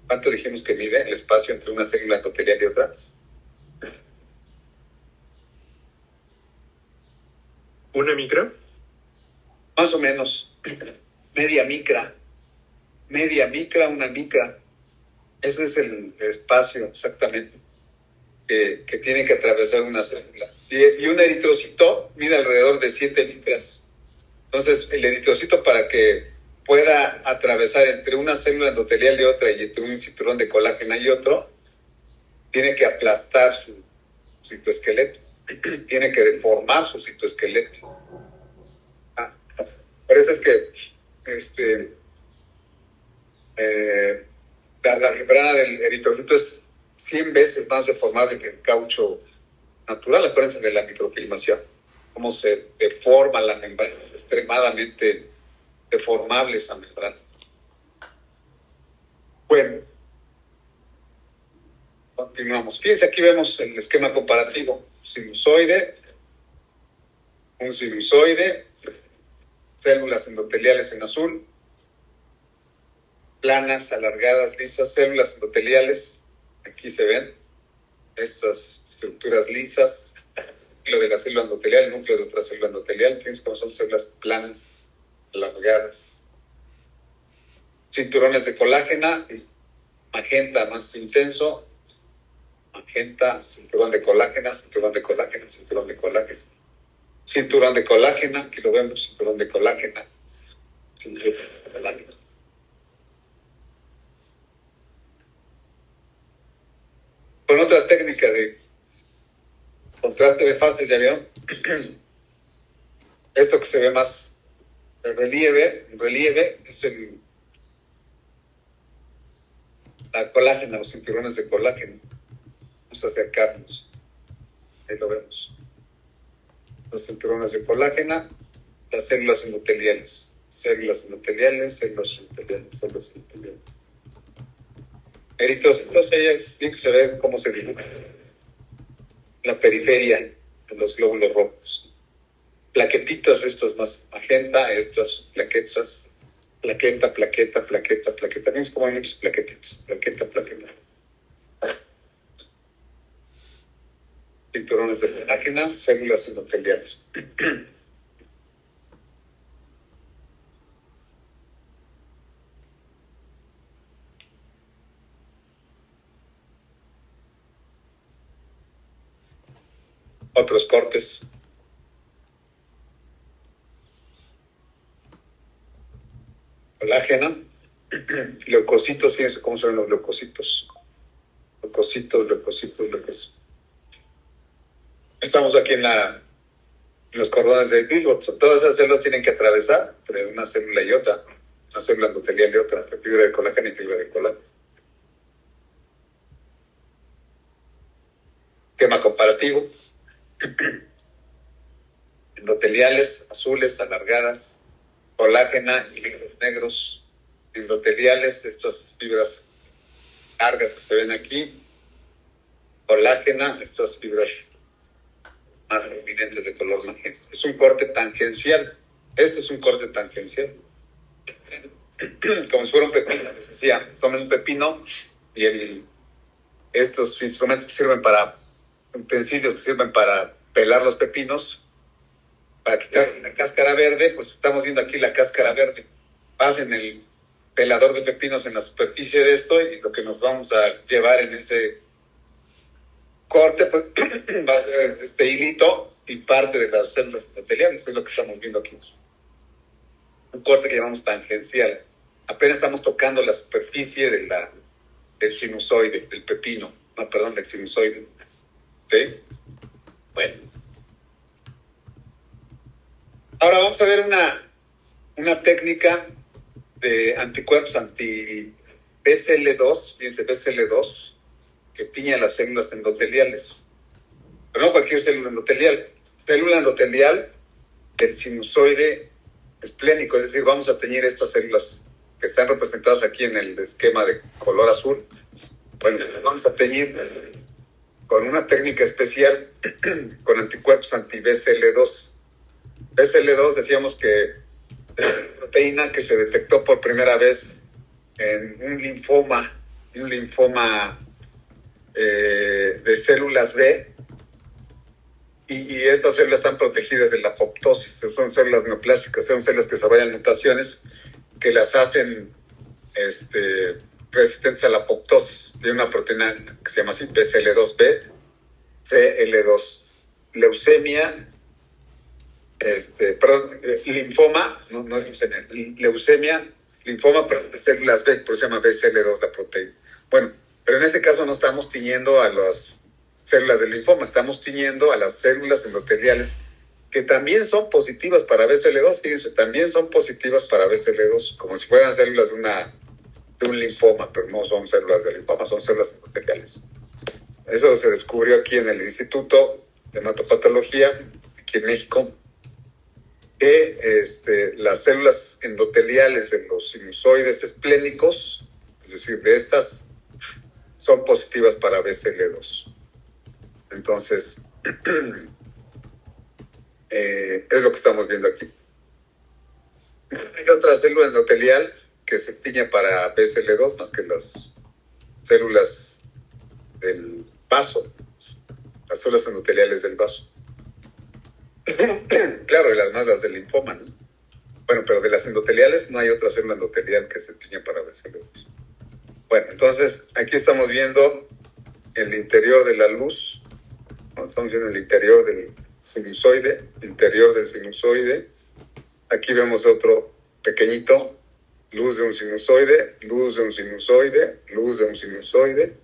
¿Cuánto dijimos que mide el espacio entre una célula endotelial y otra? ¿Una micra? Más o menos. Media micra, una micra. Ese es el espacio exactamente que tiene que atravesar una célula. Y un eritrocito mide alrededor de 7 micras. Entonces, el eritrocito, para que pueda atravesar entre una célula endotelial y otra y entre un cinturón de colágeno y otro, tiene que aplastar su citoesqueleto, tiene que deformar su citoesqueleto. Por eso es que la membrana del eritrocito es 100 veces más deformable que el caucho natural. Acuérdense de la microfilmación, cómo se deforma la membrana, es extremadamente deformable esa membrana. Bueno, continuamos. Fíjense, aquí vemos el esquema comparativo. Un sinusoide, células endoteliales en azul, planas, alargadas, lisas, células endoteliales. Aquí se ven estas estructuras lisas, lo de la célula endotelial, el núcleo de otra célula endotelial. Fíjense cómo son células planas, alargadas. Cinturones de colágena, magenta más intenso, magenta, cinturón de colágena, cinturón de colágena, cinturón de colágena. Cinturón de colágena, aquí lo vemos, cinturón de colágena, cinturón de colágena. Con otra técnica de contraste de fases, ¿ya vieron? Esto que se ve más en relieve es la colágena, los cinturones de colágeno. Vamos a acercarnos. Ahí lo vemos. Los cinturones de colágena, las células endoteliales. Células endoteliales, células endoteliales, células endoteliales. Eritrocitos, bien que se ve cómo se dibuja la periferia de los glóbulos rojos. Plaquetitas, esto es más magenta, estas plaquetas, plaqueta. Fíjense cómo hay muchas plaquetitas, plaqueta. Cinturones de colágena, células endoteliales. Otros cortes. Colágeno. Leucocitos, fíjense cómo se ven los leucocitos. Leucocitos. Estamos aquí en los cordones de Billboard. Todas esas células tienen que atravesar entre una célula y otra, una célula endotelial y otra, entre fibra de colágeno y fibra de colágeno. Esquema comparativo. Endoteliales, azules, alargadas, colágena y líquidos negros. Endoteliales, estas fibras largas que se ven aquí. Colágena, estas fibras más prominentes de color magenta. Es un corte tangencial. Este es un corte tangencial. Como si fuera un pepino. Les decía, tomen un pepino y estos instrumentos que sirven utensilios que sirven para pelar los pepinos, para quitar la cáscara verde, pues estamos viendo aquí la cáscara verde. Pasen el pelador de pepinos en la superficie de esto y lo que nos vamos a llevar en ese corte, pues va a ser este hilito y parte de las células endoteliales. Es lo que estamos viendo aquí. Un corte que llamamos tangencial. Apenas estamos tocando la superficie de la del sinusoide, del pepino. No, perdón, del sinusoide. ¿Sí? Bueno. Ahora vamos a ver una técnica de anticuerpos anti-BCL2, fíjense, BCL2, que tiñe las células endoteliales. Pero no cualquier célula endotelial. Célula endotelial del sinusoide esplénico, es decir, vamos a teñir estas células que están representadas aquí en el esquema de color azul. Bueno, vamos a teñir con una técnica especial con anticuerpos anti-BCL2. BCL2 decíamos que es una proteína que se detectó por primera vez en un linfoma de células B, y estas células están protegidas de la apoptosis. Son células neoplásicas, son células que desarrollan mutaciones que las hacen resistentes a la apoptosis. Hay una proteína que se llama así, BCL2B, CL2, leucemia, linfoma, no es leucemia, leucemia, linfoma, pero de células B, por eso se llama BCL2 la proteína. Bueno, pero en este caso no estamos tiñendo a las células del linfoma, estamos tiñendo a las células endoteliales que también son positivas para BCL2, fíjense, también son positivas para BCL2, como si fueran células de un linfoma, pero no son células del linfoma, son células endoteliales. Eso se descubrió aquí en el Instituto de Hematopatología, aquí en México, que las células endoteliales de los sinusoides esplénicos, es decir, de estas, son positivas para BCL2. Entonces, es lo que estamos viendo aquí. Hay otra célula endotelial que se tiñe para BCL2 más que las células del vaso, las células endoteliales del vaso. Claro, y las más las del linfoma, ¿no? Bueno, pero de las endoteliales no hay otra célula endotelial que se tiñe para BCL2. Bueno, entonces aquí estamos viendo el interior de la luz. Estamos viendo el interior del sinusoide, Aquí vemos otro pequeñito, luz de un sinusoide, luz de un sinusoide, luz de un sinusoide.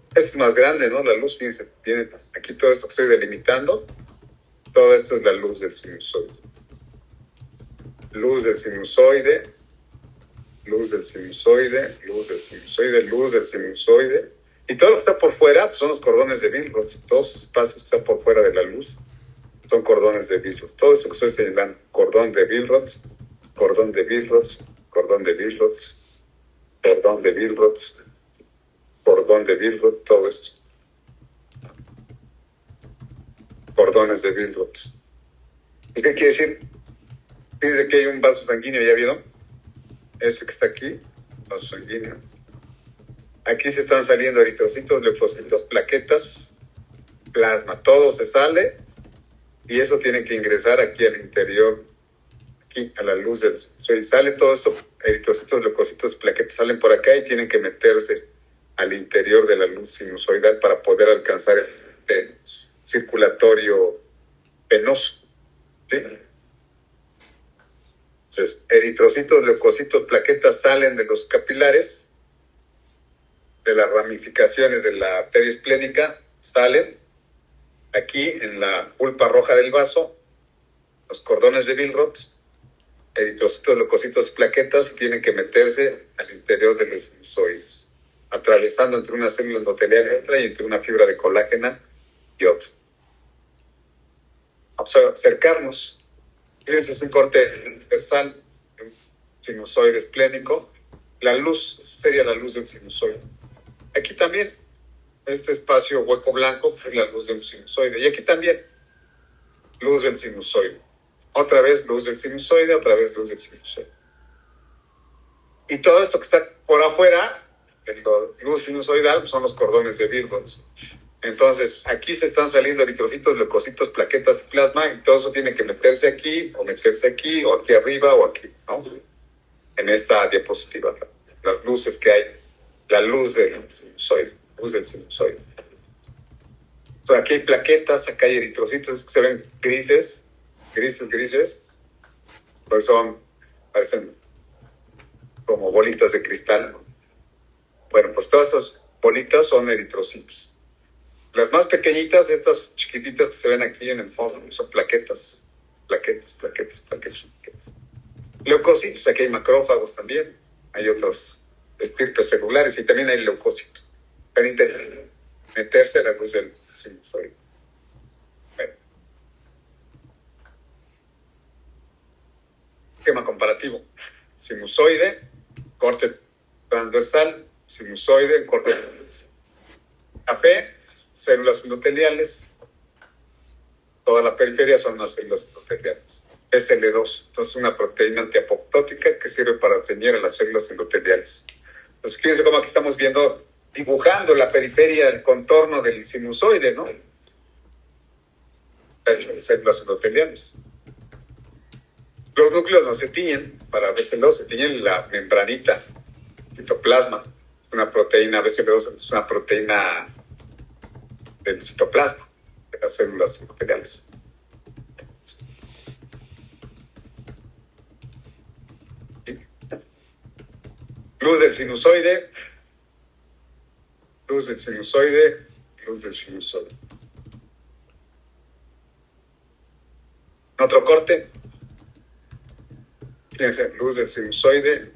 Este es más grande, ¿no? La luz, fíjense, tiene aquí todo esto que estoy delimitando. Todo esto es la luz del sinusoide. Luz del sinusoide, luz del sinusoide, luz del sinusoide, luz del sinusoide. Y todo lo que está por fuera pues, son los cordones de Billroth. Todos los espacios que están por fuera de la luz son cordones de Billroth. Todo eso que estoy señalando, cordón de Billroth, cordón de Billroth, cordón de Billroth, cordón de Billroth, cordón de Billroth, todo esto. Cordones de Billroth. ¿Qué quiere decir? Fíjense que hay un vaso sanguíneo, ¿ya vieron? Este que está aquí, vaso sanguíneo. Aquí se están saliendo eritrocitos, leucocitos, plaquetas, plasma. Todo se sale y eso tiene que ingresar aquí al interior, aquí a la luz del sol. Sale todo esto, eritrocitos, leucocitos, plaquetas salen por acá y tienen que meterse al interior de la luz sinusoidal para poder alcanzar el circulatorio venoso. ¿Sí? Entonces, eritrocitos, leucocitos, plaquetas salen de los capilares, de las ramificaciones de la arteria esplénica, salen aquí en la pulpa roja del vaso, los cordones de Billroth, eritrocitos, leucocitos, plaquetas, y tienen que meterse al interior de los sinusoides, atravesando entre una célula endotelial y otra y entre una fibra de colágena y otra. Vamos a acercarnos. Fíjense, es un corte transversal de un sinusoide esplénico. La luz sería la luz del sinusoide. Aquí también, este espacio hueco blanco es la luz del sinusoide. Y aquí también, luz del sinusoide. Otra vez luz del sinusoide, otra vez luz del sinusoide. Y todo esto que está por afuera, la luz sinusoidal, son los cordones de Billroth. Entonces, aquí se están saliendo eritrocitos, leucocitos, plaquetas y plasma, y todo eso tiene que meterse aquí, o aquí arriba, o aquí, ¿no? En esta diapositiva, las luces que hay, la luz del sinusoide, O sea, aquí hay plaquetas, acá hay eritrocitos que se ven grises, pues parecen como bolitas de cristal, ¿no? Bueno, pues todas estas bolitas son eritrocitos. Las más pequeñitas, estas chiquititas que se ven aquí en el fondo, son plaquetas. Plaquetas. Leucocitos, aquí hay macrófagos también. Hay otros estirpes celulares y también hay leucocitos. Para intentar meterse a la luz del sinusoide. Bueno. Esquema comparativo. Sinusoide, corte transversal, sinusoide, corte transversal. Café, células endoteliales. Toda la periferia son las células endoteliales. SL2, entonces una proteína antiapoptótica que sirve para teñir a las células endoteliales. Entonces fíjense cómo aquí estamos viendo, dibujando la periferia, el contorno del sinusoide, ¿no? Células endoteliales. Los núcleos no se tiñen, para BCL2 se tiñen la membranita, citoplasma. Es una proteína, BCL2 es una proteína del citoplasma, de las células endoteliales. Luz del sinusoide, luz del sinusoide, luz del sinusoide. Otro corte. Fíjense, luz del sinusoide,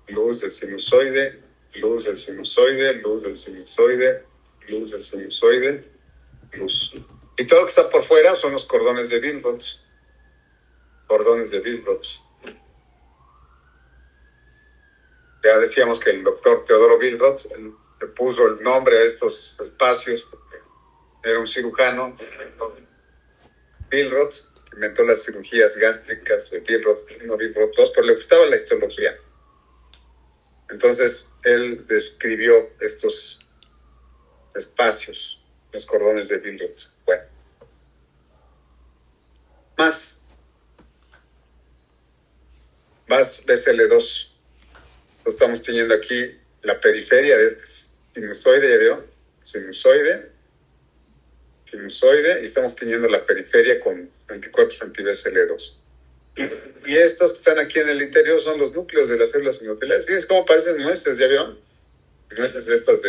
luz del sinusoide, luz del sinusoide, luz del sinusoide, luz del sinusoide, luz. Y todo lo que está por fuera son los cordones de Billroth. Cordones de Billroth. Ya decíamos que el doctor Teodoro Billroth le puso el nombre a estos espacios porque era un cirujano. Billroth inventó las cirugías gástricas de Billroth 1, Billroth 2, pero le gustaba la histología. Entonces él describió estos espacios, los cordones de Billroth. Bueno, más BCL2. Estamos teniendo aquí la periferia de este sinusoide, ¿ya vieron? Sinusoide, y estamos teniendo la periferia con anticuerpos anti-BCL2. Y estos que están aquí en el interior son los núcleos de las células endoteliales. Fíjense cómo parecen nueces, ¿ya vieron? Nueces de estas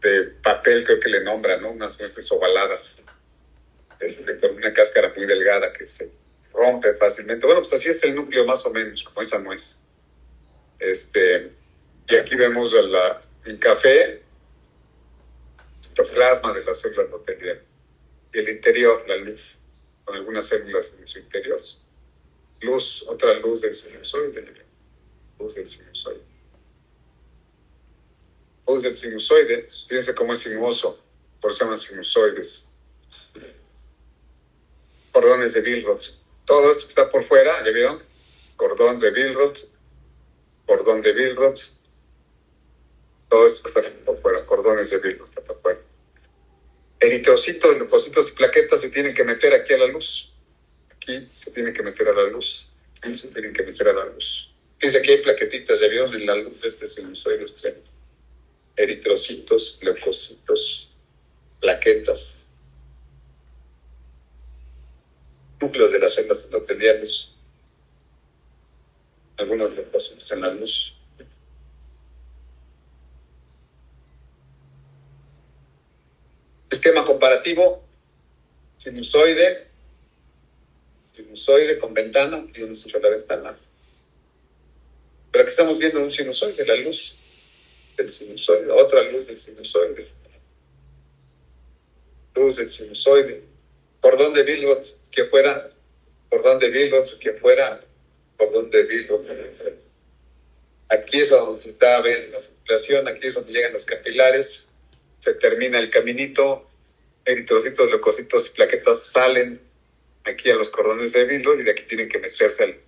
de papel, creo que le nombran, ¿no? Unas nueces ovaladas, con una cáscara muy delgada que se rompe fácilmente. Bueno, pues así es el núcleo más o menos, como esa nuez. Y aquí vemos en café, citoplasma de la célula endotelial. Y el interior, la luz, con algunas células en su interior. Luz, otra luz del sinusoide. Luz del sinusoide. Luz del sinusoide, fíjense cómo es sinuoso, por eso se llaman sinusoides. Cordones de Billroth. Todo esto que está por fuera, ¿ya vieron? Cordón de Billroth. Cordón de Billroth, todo esto está por fuera, cordones de Billroth por fuera. Eritrocitos, leucocitos y plaquetas se tienen que meter aquí a la luz. Aquí se tienen que meter a la luz. Aquí se tienen que meter a la luz. Fíjense, aquí hay plaquetitas, ya vieron en la luz de este sinusoide. Eritrocitos, leucocitos, plaquetas. Núcleos de las células endoteliales. Algunos leucocitos en la luz. Esquema comparativo, sinusoide con ventana, y donde se echa la ventana. Pero aquí estamos viendo un sinusoide, la luz del sinusoide, otra luz del sinusoide. Luz del sinusoide. Cordón de Billroth, que fuera, cordón de Billroth, que fuera, cordón de Billroth. Aquí es donde se está viendo la circulación, aquí es donde llegan los capilares, se termina el caminito, eritrocitos, leucocitos y plaquetas salen aquí a los cordones de Billroth y de aquí tienen que meterse al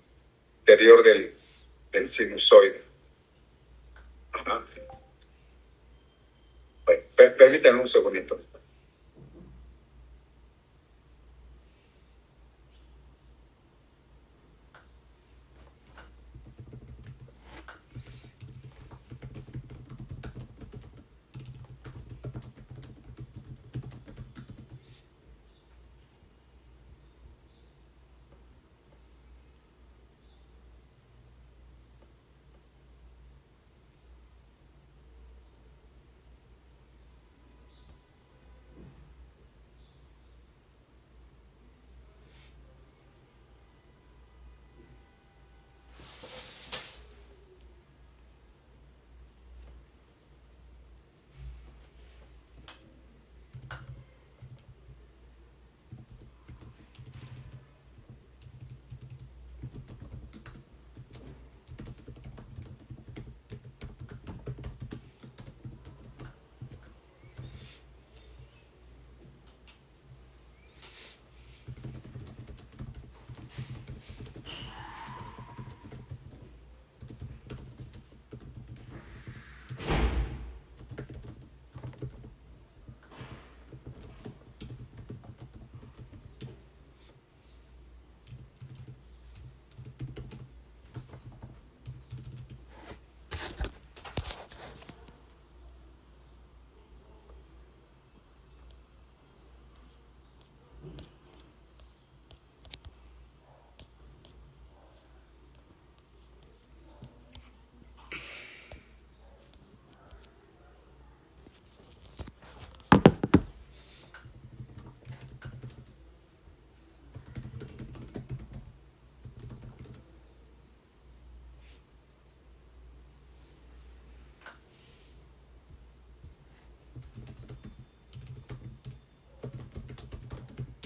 interior del sinusoide. Ajá. Bueno, permítanme un segundito.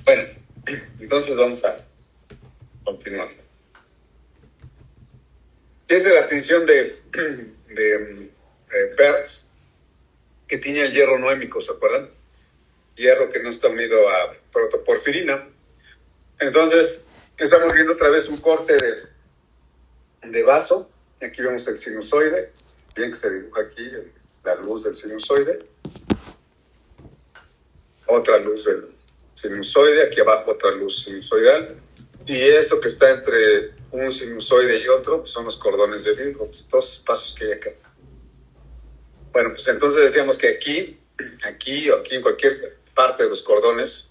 Bueno, entonces vamos a continuar. ¿Qué es la tensión de Peirce? Que tiene el hierro noémico, ¿se acuerdan? Hierro que no está unido a protoporfirina. Entonces, estamos viendo otra vez un corte de vaso. Aquí vemos el sinusoide. Bien que se dibuja aquí la luz del sinusoide. Otra luz del sinusoide. Aquí abajo otra luz sinusoidal. Y esto que está entre un sinusoide y otro pues son los cordones de Virchow. Dos pasos que hay acá. Bueno, pues entonces decíamos que aquí o aquí en cualquier parte de los cordones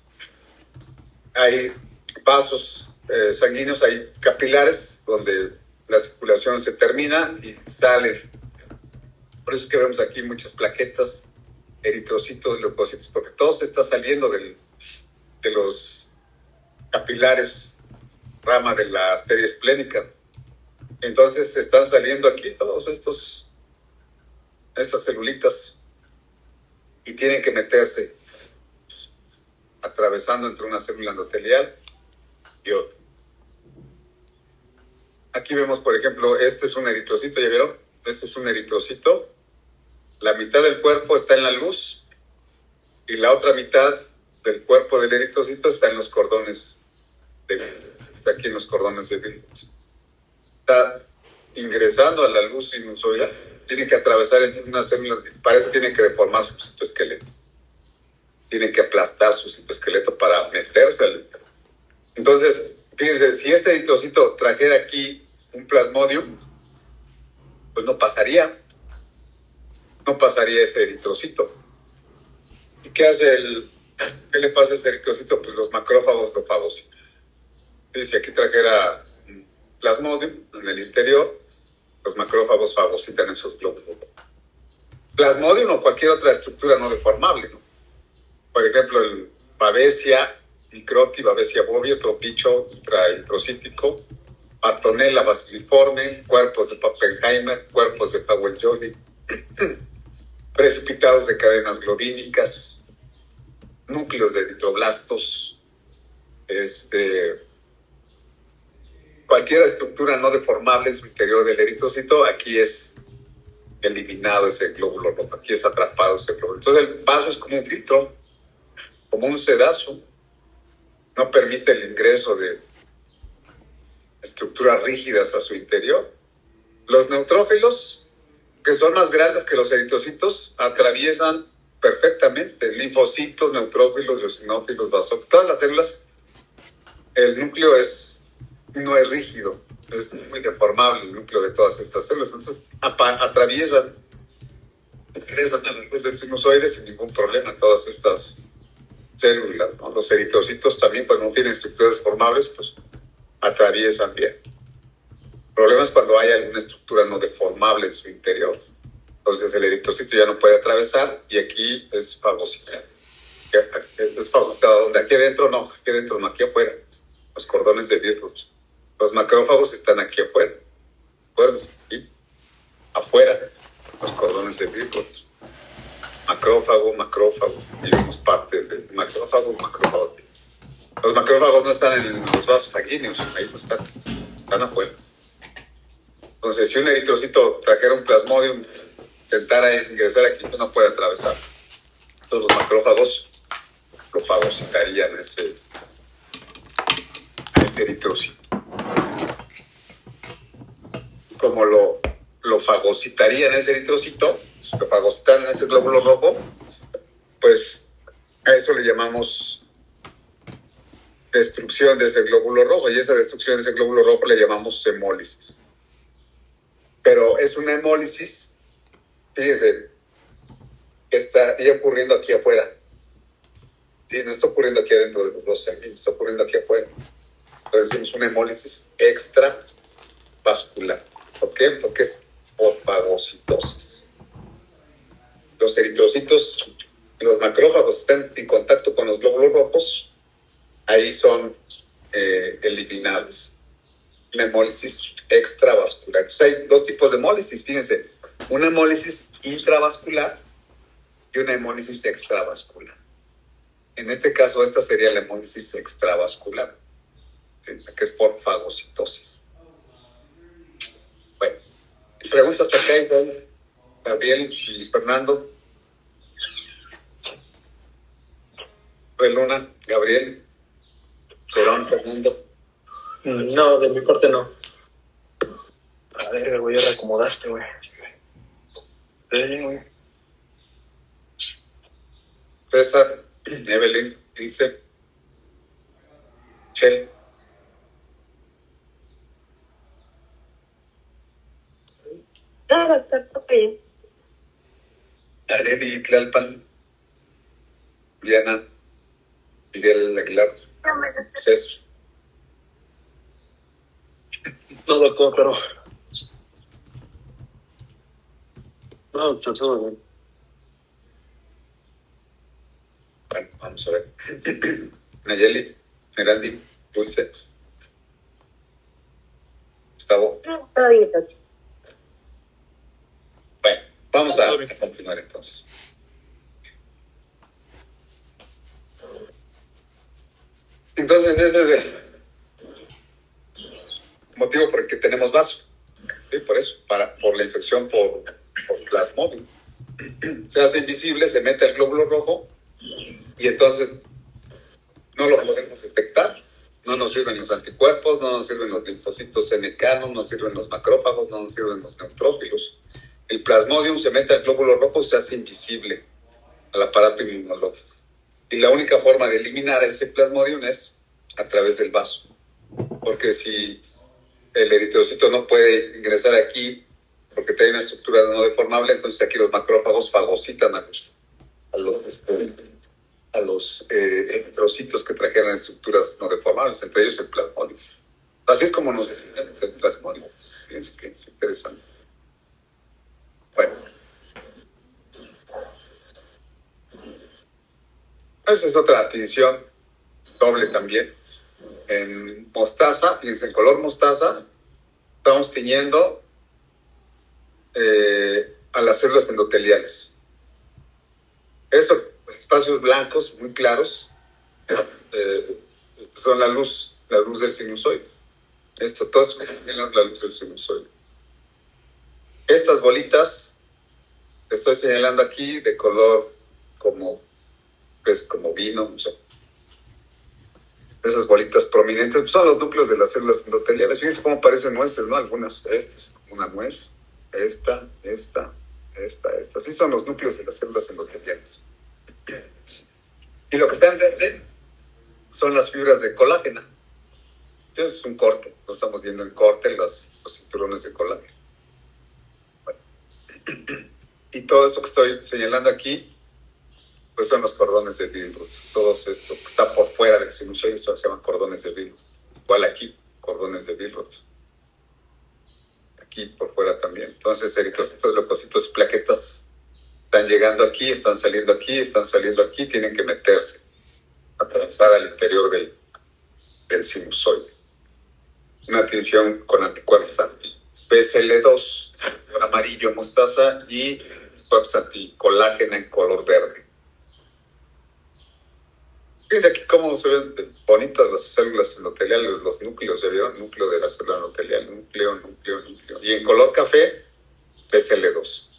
hay vasos sanguíneos, hay capilares donde la circulación se termina y sale. Por eso es que vemos aquí muchas plaquetas, eritrocitos, leucocitos, porque todo se está saliendo de los capilares, rama de la arteria esplénica. Entonces están saliendo aquí todos estas celulitas y tienen que meterse atravesando entre una célula endotelial y otra. Aquí vemos, por ejemplo, este es un eritrocito, ¿ya vieron? Este es un eritrocito. La mitad del cuerpo está en la luz y la otra mitad del cuerpo del eritrocito está en los cordones de Virchow. Está aquí en los cordones de Virchow. Está ingresando a la luz sinusoidal. Tiene que atravesar una célula, para eso tiene que deformar su citoesqueleto. Tiene que aplastar su citoesqueleto para meterse al... Entonces, fíjense, si este eritrocito trajera aquí un plasmodium, pues no pasaría ese eritrocito. ¿Y qué le pasa a ese eritrocito? Pues los macrófagos lo fagocitan. Si aquí trajera un plasmodium en el interior, los macrófagos fagocitan esos glóbulos. Plasmodium o cualquier otra estructura no deformable, ¿no? Por ejemplo, el Babesia microti, Babesia bovio, tropicho intraeritrocítico, Bartonella basiliforme, cuerpos de Pappenheimer, cuerpos de Powell-Jolly, precipitados de cadenas globínicas, núcleos de eritroblastos, cualquier estructura no deformable en su interior del eritrocito, aquí es eliminado ese glóbulo rojo, aquí es atrapado ese glóbulo. Entonces el vaso es como un filtro, como un sedazo, no permite el ingreso de estructuras rígidas a su interior. Los neutrófilos, que son más grandes que los eritrocitos, atraviesan perfectamente linfocitos, neutrófilos, eosinófilos, basófilos, todas las células. El núcleo no es rígido, es muy deformable el núcleo de todas estas células, entonces atraviesan a la luz del sinusoide sin ningún problema todas estas células, ¿no? Los eritrocitos también, cuando no tienen estructuras deformables, pues atraviesan bien. El problema es cuando hay alguna estructura no deformable en su interior. Entonces el eritrocito ya no puede atravesar y aquí es fagocitado. Es fagocitado donde aquí adentro no, aquí afuera. Los cordones de Virchow. Los macrófagos están aquí afuera. Aquí afuera, los cordones de Virchow. Macrófago. Y vemos parte del macrófago. Los macrófagos no están en los vasos sanguíneos, ahí no están afuera. Entonces, si un eritrocito trajera un plasmodium, intentara ingresar aquí, no puede atravesar. Entonces, los macrófagos lo fagocitarían ese eritrocito. Como lo fagocitarían ese eritrocito, lo fagocitaran ese glóbulo rojo, pues a eso le llamamos destrucción de ese glóbulo rojo, y esa destrucción de ese glóbulo rojo le llamamos hemólisis. Pero es una hemólisis, fíjense, que está ya ocurriendo aquí afuera. Sí, no está ocurriendo aquí adentro de los vasos sanguíneos, está ocurriendo aquí afuera. Entonces decimos una hemólisis extravascular. ¿Por qué? Porque es por fagocitosis. Los eritrocitos y los macrófagos están en contacto con los glóbulos rojos, ahí son eliminados. Una hemólisis extravascular. Entonces hay dos tipos de hemólisis, fíjense, una hemólisis intravascular y una hemólisis extravascular. En este caso, esta sería la hemólisis extravascular, ¿sí? Que es por fagocitosis. Bueno, preguntas hasta acá, igual, Gabriel y Fernando. Luna, Gabriel, Cerón, Fernando. No, de mi parte no. A ver, güey, ya reacomodaste, güey. Güey. César, Evelyn, Ilse, Chel. Ah, está bien. Areli, Tlalpan, Diana, Miguel Aguilar, Cés. No, doctor, pero... No, doctor, todo bien. Bueno, vamos a ver. Nayeli, Mirandi, Dulce, Gustavo. Está bien, doctor. Bueno, vamos a continuar entonces. Entonces, desde el motivo por el que tenemos vaso, ¿sí? Por eso, por la infección por plasmodium. Se hace invisible, se mete el glóbulo rojo y entonces no lo podemos detectar. No nos sirven los anticuerpos, no nos sirven los linfocitos NK, no nos sirven los macrófagos, no nos sirven los neutrófilos. El plasmodium se mete al glóbulo rojo, se hace invisible al aparato inmunológico. Y la única forma de eliminar ese plasmodium es a través del vaso. Porque si el eritrocito no puede ingresar aquí porque tiene una estructura no deformable, entonces aquí los macrófagos fagocitan a los eritrocitos que trajeron estructuras no deformables, entre ellos el plasmodium. Así es como nos definimos el plasmodium. Fíjense qué interesante. Bueno. Esa es otra tinción doble también. En mostaza, fíjense, en color mostaza, estamos tiñendo a las células endoteliales. Esos espacios blancos muy claros son la luz del sinusoide. Todo esto es la luz del sinusoide. Estas bolitas que estoy señalando aquí de color como vino, no sé. Esas bolitas prominentes pues son los núcleos de las células endoteliales. Fíjense cómo parecen nueces, ¿no? Algunas, esta es una nuez, esta. Así son los núcleos de las células endoteliales. Y lo que está en verde son las fibras de colágeno. Entonces es un corte, lo estamos viendo en corte, los cinturones de colágeno. Bueno. Y todo esto que estoy señalando aquí pues son los cordones de Billroth. Todo esto que está por fuera del sinusoide se llaman cordones de Billroth. Igual aquí, cordones de Billroth. Aquí por fuera también. Entonces, eritrocitos, leucocitos, plaquetas están llegando aquí, están saliendo aquí, tienen que meterse, atravesar al interior del sinusoide. Una tinción con anticuerpos anti-BCL2, amarillo mostaza, y anticuerpos anticolágena en color verde. Fíjense aquí cómo se ven bonitas las células endoteliales, los núcleos, ¿ya vieron? Núcleo de la célula endotelial, núcleo. Y en color café, BCL2.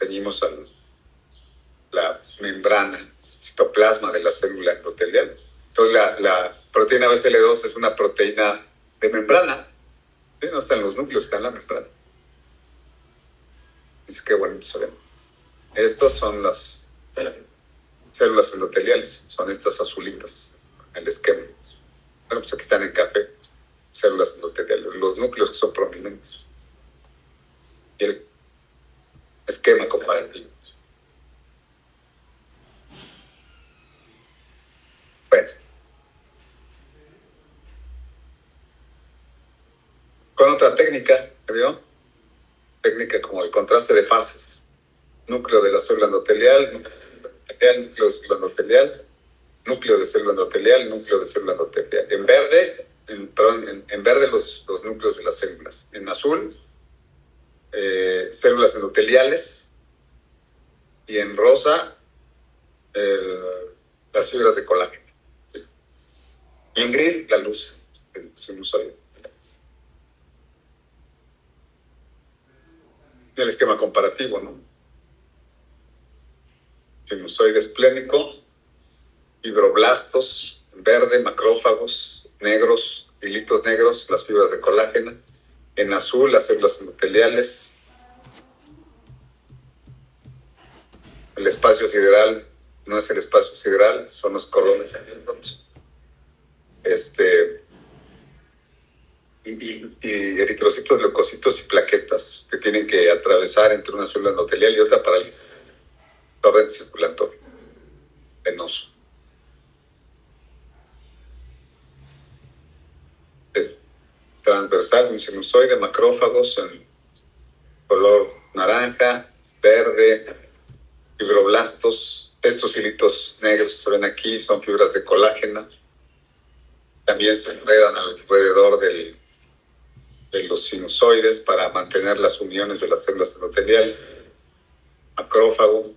Teñimos la membrana, citoplasma de la célula endotelial. Entonces la proteína BCL2 es una proteína de membrana. ¿Sí? No está en los núcleos, está en la membrana. Dice qué bonito se ven. Estas son las células endoteliales, son estas azulitas, el esquema. Bueno, pues aquí están en café, células endoteliales, los núcleos que son prominentes. Y el esquema comparativo. Bueno. Con otra técnica, ¿vio? Técnica como el contraste de fases. Núcleo de la célula endotelial, núcleo de célula endotelial, núcleo de célula endotelial, núcleo de célula endotelial. En verde, en verde los núcleos de las células. En azul, células endoteliales. Y en rosa, las fibras de colágeno. ¿Sí? Y en gris, la luz del sinusoide. El esquema comparativo, ¿no? Sinusoide esplénico, hidroblastos, verde, macrófagos, negros, hilitos negros, las fibras de colágeno. En azul, las células endoteliales. El espacio sideral no es el espacio sideral, son los cordones sanguíneos. Y eritrocitos, leucocitos y plaquetas que tienen que atravesar entre una célula endotelial y otra para el torrente circulatorio venoso. Transversal, un sinusoide, macrófagos en color naranja, verde, fibroblastos. Estos hilitos negros que se ven aquí son fibras de colágeno. También se enredan alrededor de los sinusoides para mantener las uniones de las células endoteliales. Macrófago.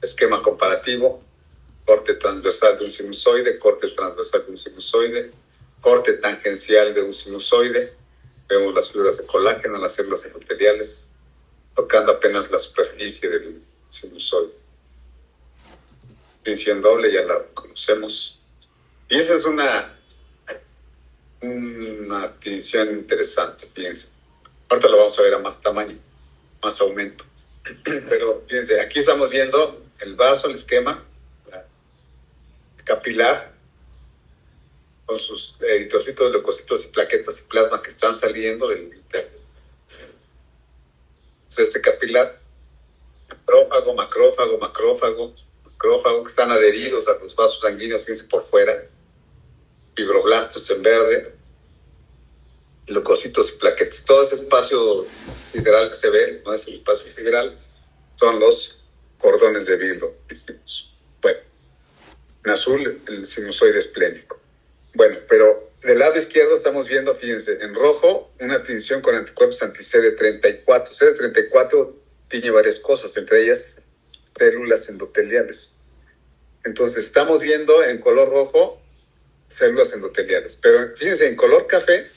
Esquema comparativo. Corte transversal de un sinusoide, corte transversal de un sinusoide, corte tangencial de un sinusoide. Vemos las fibras de colágeno en las células endoteliales, tocando apenas la superficie del sinusoide. Tinción doble, ya la conocemos. Y esa es una tinción interesante, fíjense. Ahorita lo vamos a ver a más tamaño, más aumento. Pero fíjense, aquí estamos viendo el vaso, el esquema capilar, con sus eritrocitos, leucocitos y plaquetas y plasma que están saliendo de este capilar. Macrófago, que están adheridos a los vasos sanguíneos, fíjense por fuera. Fibroblastos en verde, leucocitos y plaquetas. Todo ese espacio sideral que se ve, no es el espacio sideral, son los cordones de vidrio. Bueno, en azul el sinusoide esplénico. Bueno, pero del lado izquierdo estamos viendo, fíjense, en rojo una tinción con anticuerpos anti-CD34. CD34 tiene varias cosas, entre ellas células endoteliales. Entonces estamos viendo en color rojo células endoteliales, pero fíjense, en color café,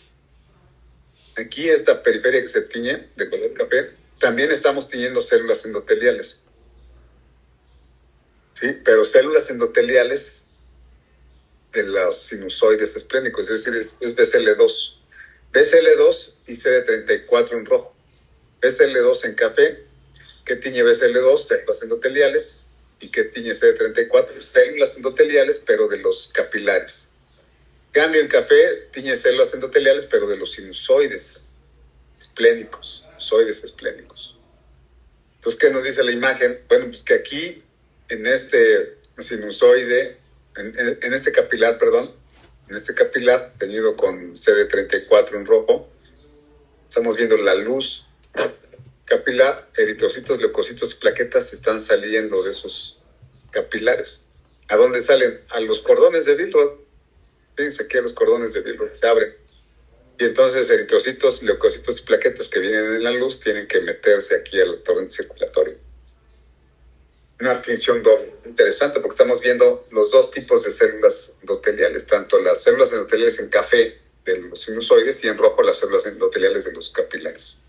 aquí esta periferia que se tiñe de color café, también estamos tiñendo células endoteliales. Sí, pero células endoteliales de los sinusoides esplénicos, es decir, es BCL2. BCL2 y CD34 en rojo. BCL2 en café, que tiñe BCL2, células endoteliales, y que tiñe CD34, células endoteliales, pero de los capilares. Cambio en café, tiñe células endoteliales, pero de los sinusoides esplénicos, sinusoides esplénicos. Entonces, ¿qué nos dice la imagen? Bueno, pues que aquí, en este sinusoide, en este capilar, teñido con CD34 en rojo, estamos viendo la luz capilar, eritrocitos, leucocitos y plaquetas están saliendo de esos capilares. ¿A dónde salen? A los cordones de Billroth. Fíjense aquí a los cordones de Billroth, se abren. Y entonces eritrocitos, leucocitos y plaquetas que vienen en la luz tienen que meterse aquí al torrente circulatorio. Una tinción doble, interesante, porque estamos viendo los dos tipos de células endoteliales, tanto las células endoteliales en café de los sinusoides y en rojo las células endoteliales de los capilares.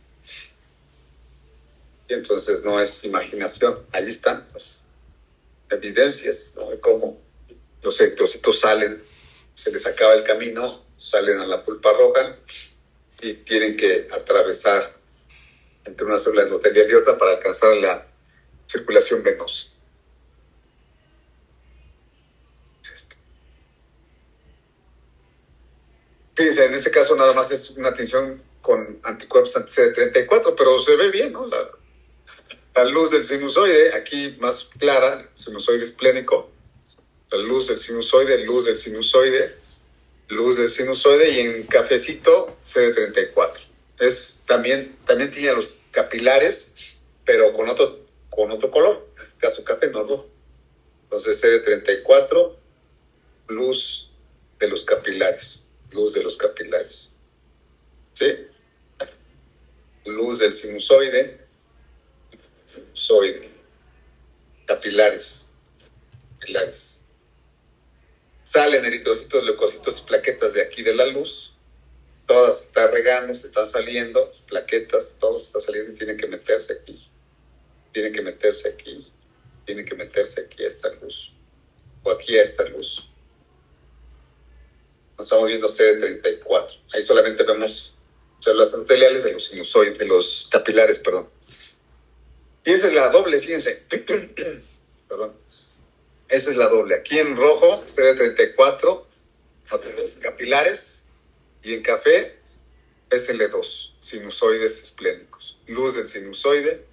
Y entonces no es imaginación, ahí están las evidencias, ¿no?, de cómo los eritrocitos salen, se les acaba el camino, salen a la pulpa roja y tienen que atravesar entre una célula endotelial y otra para alcanzar la circulación venosa. Fíjense, en este caso nada más es una tinción con anticuerpos anti-CD34, pero se ve bien, ¿no? La luz del sinusoide, aquí más clara, sinusoide esplénico, la luz del sinusoide, luz del sinusoide, luz del sinusoide, y en cafecito CD34. También tiene los capilares, pero con otro color, en este caso café, no rojo. Entonces CD34, luz de los capilares, ¿sí? Luz del sinusoide, sinusoide, capilares. Salen eritrocitos, leucocitos y plaquetas de aquí de la luz. Todas están regando, se están saliendo, plaquetas, todo está saliendo y tienen que meterse aquí. Tienen que meterse aquí a esta luz. O aquí a esta luz. Nos estamos viendo CD34. Ahí solamente vemos células endoteliales de los sinusoides, de los capilares, perdón. Y esa es la doble, fíjense. Perdón. Esa es la doble. Aquí en rojo, CD34, los capilares. Y en café, SL2, sinusoides esplénicos. Luz del sinusoide,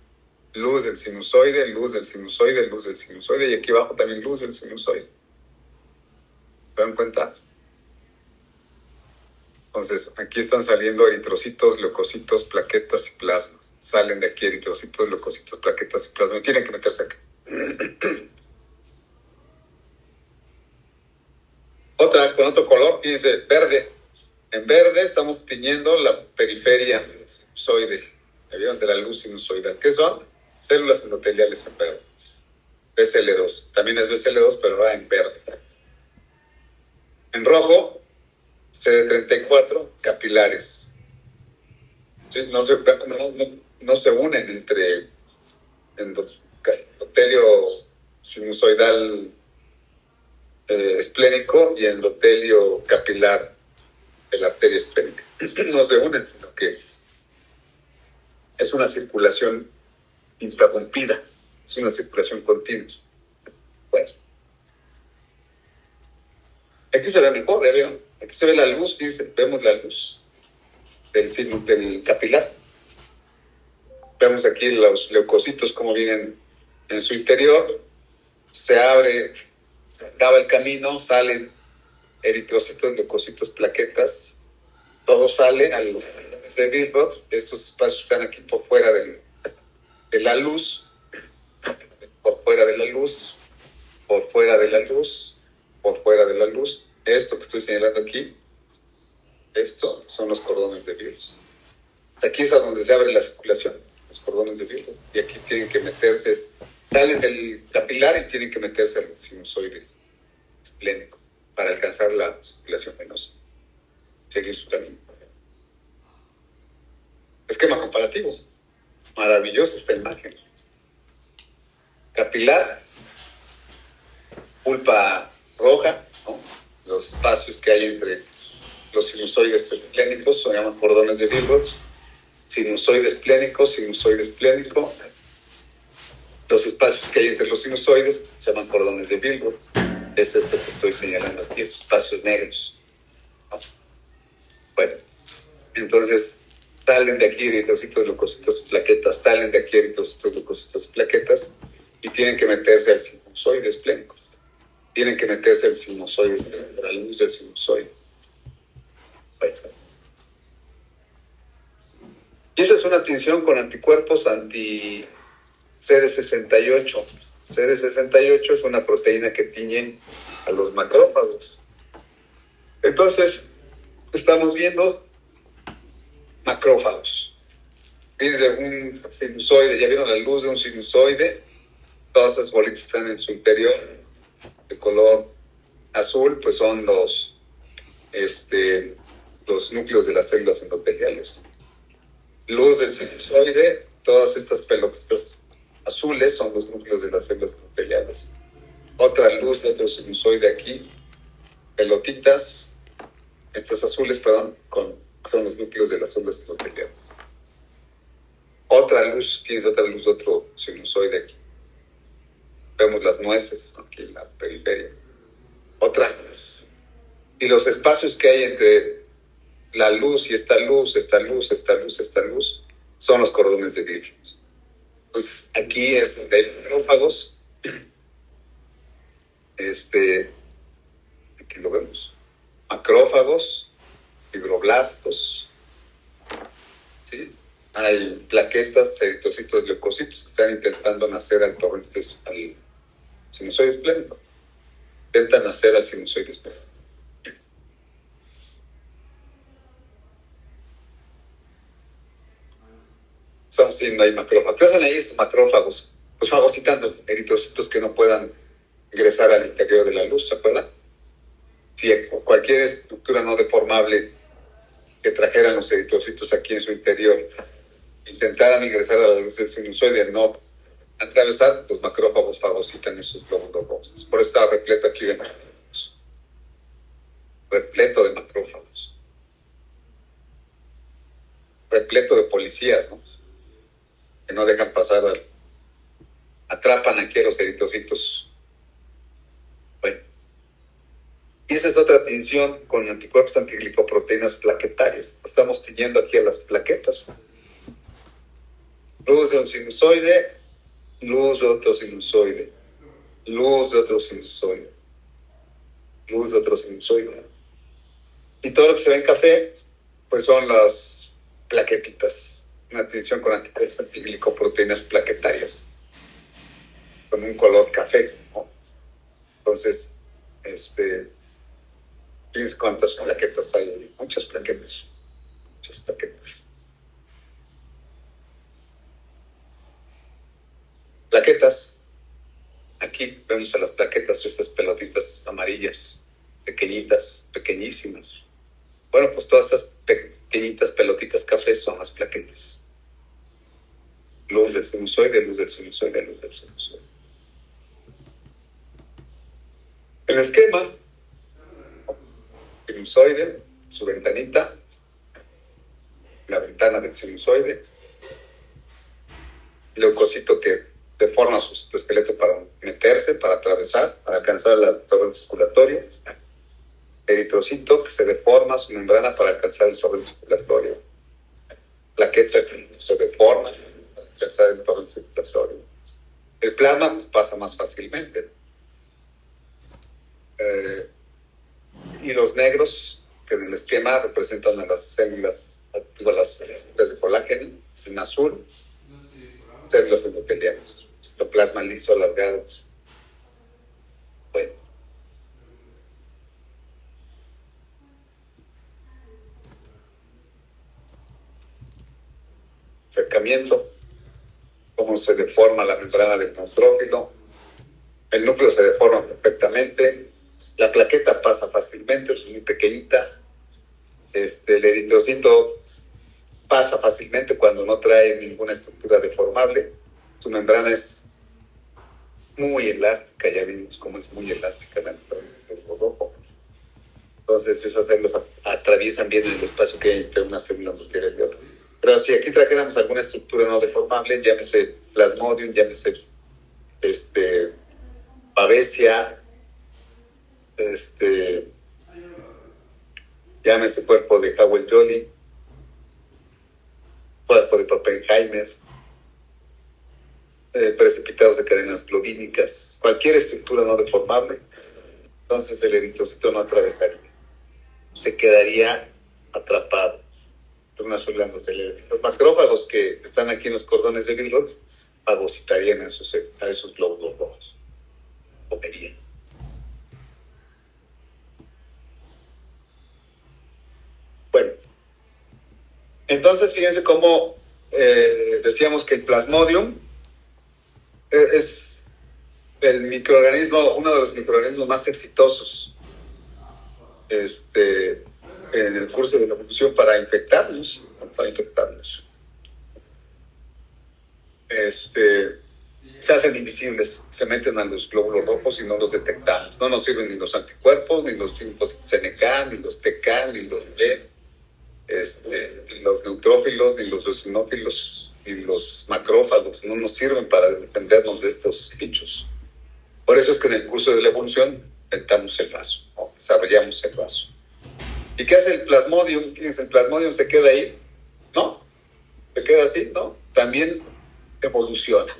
luz del sinusoide, luz del sinusoide, luz del sinusoide. Y aquí abajo también luz del sinusoide. ¿Se dan cuenta? Entonces, aquí están saliendo eritrocitos, leucocitos, plaquetas y plasma. Salen de aquí eritrocitos, leucocitos, plaquetas y plasma. Y tienen que meterse acá. Otra, con otro color, fíjense, verde. En verde estamos tiñendo la periferia del sinusoide. ¿Me vieron? De la luz sinusoidal. ¿Qué son? Células endoteliales en verde. BCL2. También es BCL2, pero ahora en verde. En rojo, CD34, capilares. ¿Sí? No se unen entre endotelio sinusoidal esplénico y endotelio capilar de la arteria esplénica. No se unen, sino que es una circulación interrumpida, es una circulación continua. Bueno, aquí se ve mejor, ¿ya vieron? Aquí se ve la luz, fíjense, vemos la luz del capilar. Vemos aquí los leucocitos como vienen en su interior. Se abre, se acaba el camino, salen eritrocitos, leucocitos, plaquetas. Todo sale al de Billroth. Estos espacios están aquí por fuera de la luz, por fuera de la luz, por fuera de la luz, por fuera de la luz. Esto que estoy señalando aquí, esto son los cordones de Billroth. Aquí es a donde se abre la circulación, los cordones de Billroth. Y aquí tienen que meterse, salen del capilar y tienen que meterse al sinusoide esplénico para alcanzar la circulación venosa, seguir su camino. Esquema comparativo. Maravillosa esta imagen. Capilar, pulpa roja, ¿no? Los espacios que hay entre los sinusoides esplénicos se llaman cordones de Billroth. Sinusoide esplénico, sinusoide esplénico. Los espacios que hay entre los sinusoides se llaman cordones de Billroth. Es esto que estoy señalando aquí, esos espacios negros. Bueno, entonces salen de aquí eritrocitos, leucocitos, plaquetas, salen de aquí eritrocitos, leucocitos, plaquetas y tienen que meterse al sinusoide esplénico. Tienen que meterse al sinusoide esplénico, a la luz del sinusoide. Bueno. Y esa es una tinción con anticuerpos anti-CD68. CD68 es una proteína que tiñe a los macrófagos. Entonces, estamos viendo macrófagos. Fíjense, un sinusoide, ya vieron la luz de un sinusoide, todas esas bolitas están en su interior, de color azul, pues son los núcleos de las células endoteliales. Luz del sinusoide, todas estas pelotitas azules son los núcleos de las células endoteliales. Otra luz de otro sinusoide aquí, pelotitas, estas azules, perdón, son los núcleos de las células endoteliales. Otra luz, fíjense, otra luz de otro sinusoide aquí. Vemos las nueces aquí en la periferia. Otra luz. Y los espacios que hay entre la luz y esta luz, esta luz, esta luz, esta luz, son los cordones de Billroth. Pues aquí es donde hay macrófagos. Aquí lo vemos. Macrófagos, fibroblastos, ¿sí? Hay plaquetas, eritrocitos, leucocitos que están intentando nacer al sinusoide esplénico. Intentan nacer al sinusoide esplénico. estamos teniendo ahí macrófagos. ¿Qué hacen ahí estos macrófagos? Pues fagocitando eritrocitos que no puedan ingresar al interior de la luz, ¿se acuerdan? Si cualquier estructura no deformable que trajeran los eritrocitos aquí en su interior intentaran ingresar a la luz del sinusoide, no atravesar, los macrófagos fagocitan esos glóbulos rojos. Por eso estaba repleto aquí de macrófagos. Repleto de macrófagos. Repleto de policías, ¿no? Que no dejan pasar, atrapan aquí a los eritrocitos. Bueno. Y esa es otra tinción con anticuerpos antiglicoproteínas plaquetarias. Estamos tiñendo aquí a las plaquetas. Luz de un sinusoide, luz de otro sinusoide, luz de otro sinusoide, luz de otro sinusoide. Y todo lo que se ve en café, pues son las plaquetitas. Una tinción con anticuerpos antiglicoproteínas plaquetarias, con un color café, ¿no? Entonces, fíjense cuántas plaquetas hay, muchas plaquetas. Plaquetas, aquí vemos a las plaquetas, estas pelotitas amarillas, pequeñitas, pequeñísimas. Bueno, pues todas estas pequeñitas pelotitas cafés son las plaquetas. Luz del sinusoide, luz del sinusoide, luz del sinusoide. El esquema, sinusoide, su ventanita, la ventana del sinusoide, leucocito que deforma su esqueleto para meterse, para atravesar, para alcanzar el torrente circulatorio, eritrocito que se deforma su membrana para alcanzar el torrente circulatorio, plaqueta que se deforma para alcanzar el torrente circulatorio. El plasma pues, pasa más fácilmente. Y los negros que en el esquema representan a las células activas, las células de colágeno, en azul, células endoteliales, citoplasma liso alargado. Bueno. Acercamiento, cómo se deforma la membrana del neutrófilo. El núcleo se deforma perfectamente. La plaqueta pasa fácilmente, es muy pequeñita. El eritrocito pasa fácilmente cuando no trae ninguna estructura deformable. Su membrana es muy elástica, ya vimos cómo es muy elástica la membrana del rojo. Entonces esas células atraviesan bien el espacio que hay entre una célula endotelial y otra. Pero si aquí trajéramos alguna estructura no deformable, llámese plasmodium, llámese babesia, llámese cuerpo de Howell-Jolly, cuerpo de Pappenheimer, precipitados de cadenas globínicas, cualquier estructura no deformable, entonces el eritrocito no atravesaría, se quedaría atrapado por una célula endotelial. Los macrófagos que están aquí en los cordones de Billroth fagocitarían a esos glóbulos rojos, comerían. Bueno, entonces fíjense cómo decíamos que el plasmodium es el microorganismo, uno de los microorganismos más exitosos en el curso de la evolución para infectarnos. Se hacen invisibles, se meten a los glóbulos rojos y no los detectamos. No nos sirven ni los anticuerpos, ni los CNK, ni los TK, ni los B, ni los neutrófilos, ni los eosinófilos, ni los macrófagos. No nos sirven para defendernos de estos bichos. Por eso es que en el curso de la evolución inventamos el vaso, ¿no? Desarrollamos el vaso. ¿Y qué hace el plasmodium? Fíjense, el plasmodium se queda ahí, ¿no? Se queda así, ¿no? También evoluciona.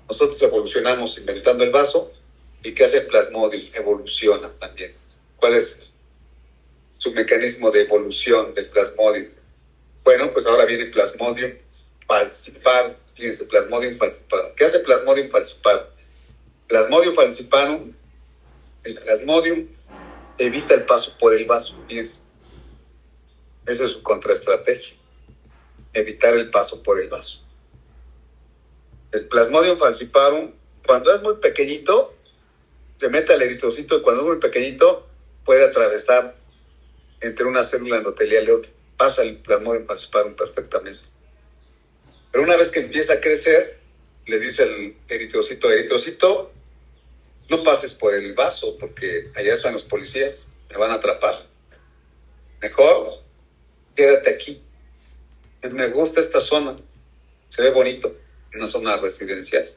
Nosotros evolucionamos inventando el vaso. ¿Y qué hace el plasmodium? Evoluciona también. ¿Cuál es su mecanismo de evolución del plasmodium? Bueno, pues ahora viene plasmodium falciparum. Fíjense, plasmodium falciparum. ¿Qué hace plasmodium falciparum? Plasmodium falciparum, el plasmodium evita el paso por el vaso. Fíjense, esa es su contraestrategia, evitar el paso por el vaso. El Plasmodium falciparum, cuando es muy pequeñito, se mete al eritrocito y cuando es muy pequeñito puede atravesar entre una célula endotelial y otra. Pasa el Plasmodium falciparum perfectamente. Pero una vez que empieza a crecer, le dice al eritrocito, no pases por el vaso porque allá están los policías, me van a atrapar. Mejor quédate aquí. Me gusta esta zona, se ve bonito, una zona residencial.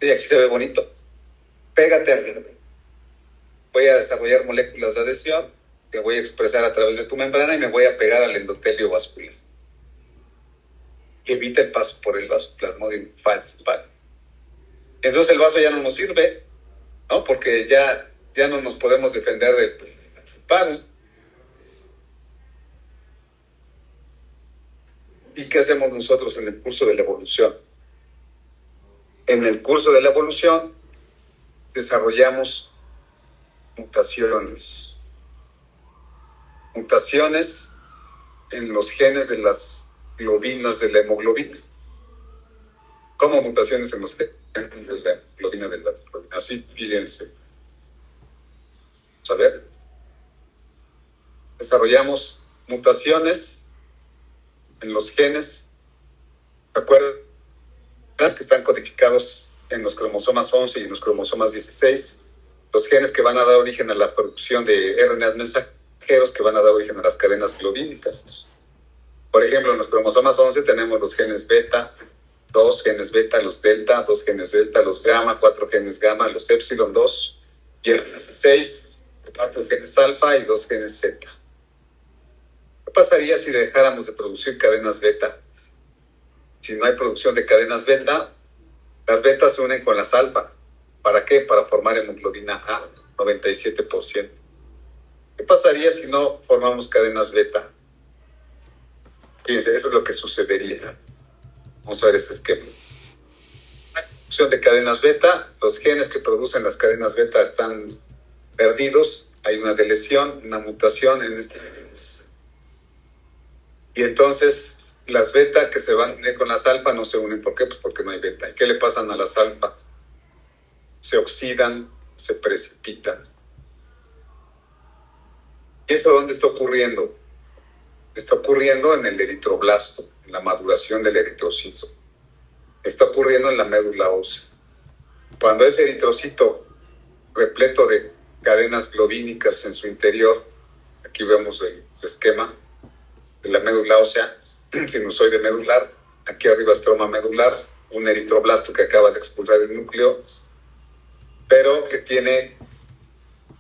Y aquí se ve bonito. Pégate a mí. Voy a desarrollar moléculas de adhesión que voy a expresar a través de tu membrana y me voy a pegar al endotelio vascular. Evita el paso por el vaso Plasmodium falciparum. Entonces el vaso ya no nos sirve, ¿no? Porque ya no nos podemos defender del falciparum. ¿Y qué hacemos nosotros en el curso de la evolución? En el curso de la evolución desarrollamos mutaciones en los genes de las globinas de la hemoglobina. ¿Cómo mutaciones en los genes de la globina de la hemoglobina? Así, fíjense. Vamos a ver. Desarrollamos mutaciones en los genes, ¿de acuerdo? Que están codificados en los cromosomas 11 y en los cromosomas 16, los genes que van a dar origen a la producción de RNAs mensajeros que van a dar origen a las cadenas globínicas. Por ejemplo, en los cromosomas 11 tenemos los genes beta, 2 genes beta, los delta, 2 genes delta, los gamma, 4 genes gamma, los epsilon 2, y en el 16, 4 genes alfa y 2 genes zeta. ¿Qué pasaría si dejáramos de producir cadenas beta? Si no hay producción de cadenas beta, las betas se unen con las alfa. ¿Para qué? Para formar hemoglobina A, 97%. ¿Qué pasaría si no formamos cadenas beta? Fíjense, eso es lo que sucedería. Vamos a ver este esquema. Hay producción de cadenas beta, los genes que producen las cadenas beta están perdidos, hay una deleción, una mutación en este gen. Y entonces las beta que se van a unir con las alfa no se unen. ¿Por qué? Pues porque no hay beta. ¿Y qué le pasan a las alfa? Se oxidan, se precipitan. ¿Y eso dónde está ocurriendo? Está ocurriendo en el eritroblasto, en la maduración del eritrocito. Está ocurriendo en la médula ósea. Cuando ese eritrocito repleto de cadenas globínicas en su interior, aquí vemos el esquema de la médula ósea, sinusoide medular, aquí arriba estroma medular, un eritroblasto que acaba de expulsar el núcleo, pero que tiene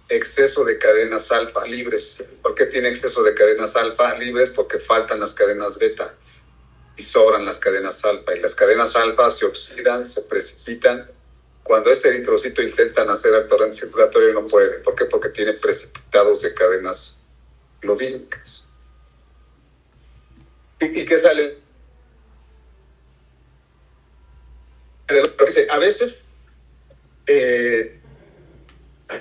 exceso de cadenas alfa libres. ¿Por qué tiene exceso de cadenas alfa libres? Porque faltan las cadenas beta y sobran las cadenas alfa, y las cadenas alfa se oxidan, se precipitan. Cuando este eritrocito intenta nacer al torrente circulatorio no puede. ¿Por qué? Porque tiene precipitados de cadenas globínicas. ¿Y qué sale? A veces,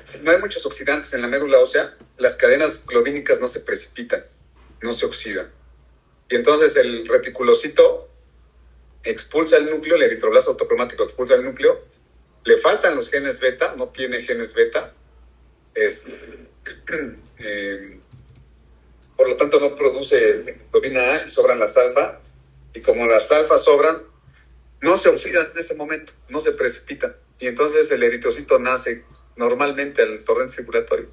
si no hay muchos oxidantes en la médula ósea, las cadenas globínicas no se precipitan, no se oxidan. Y entonces el reticulocito expulsa el núcleo, el eritroblasto autocromático expulsa el núcleo, le faltan los genes beta, no tiene genes beta, por lo tanto no produce globina A y sobran las alfa, y como las alfas sobran, no se oxidan en ese momento, no se precipitan, y entonces el eritrocito nace normalmente al torrente circulatorio.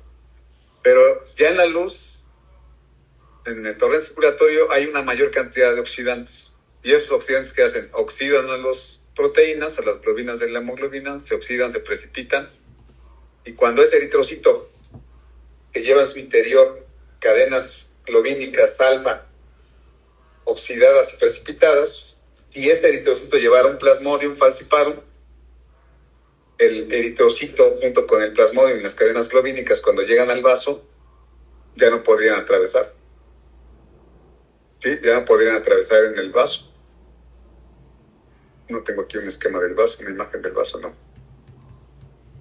Pero ya en la luz, en el torrente circulatorio hay una mayor cantidad de oxidantes, y esos oxidantes ¿qué hacen? Oxidan a las proteínas, a las globinas de la hemoglobina, se oxidan, se precipitan, y cuando ese eritrocito que lleva en su interior cadenas globínicas alfa oxidadas y precipitadas, y este eritrocito llevara un Plasmodium falciparum, el eritrocito junto con el Plasmodium y las cadenas globínicas cuando llegan al vaso ya no podrían atravesar. ¿Sí? Ya no podrían atravesar en el vaso. No tengo aquí un esquema del vaso, una imagen del vaso, no.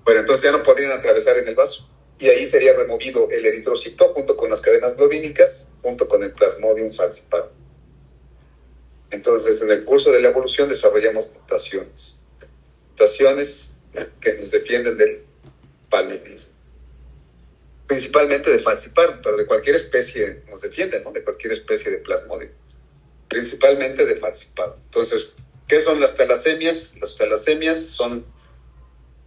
Bueno, entonces ya no podrían atravesar en el vaso. Y ahí sería removido el eritrocito junto con las cadenas globínicas, junto con el Plasmodium falciparum. Entonces, en el curso de la evolución desarrollamos mutaciones que nos defienden del paludismo. Principalmente de falciparum, pero de cualquier especie nos defienden, ¿no? De cualquier especie de plasmodium. Principalmente de falciparum. Entonces, ¿qué son las talasemias? Las talasemias son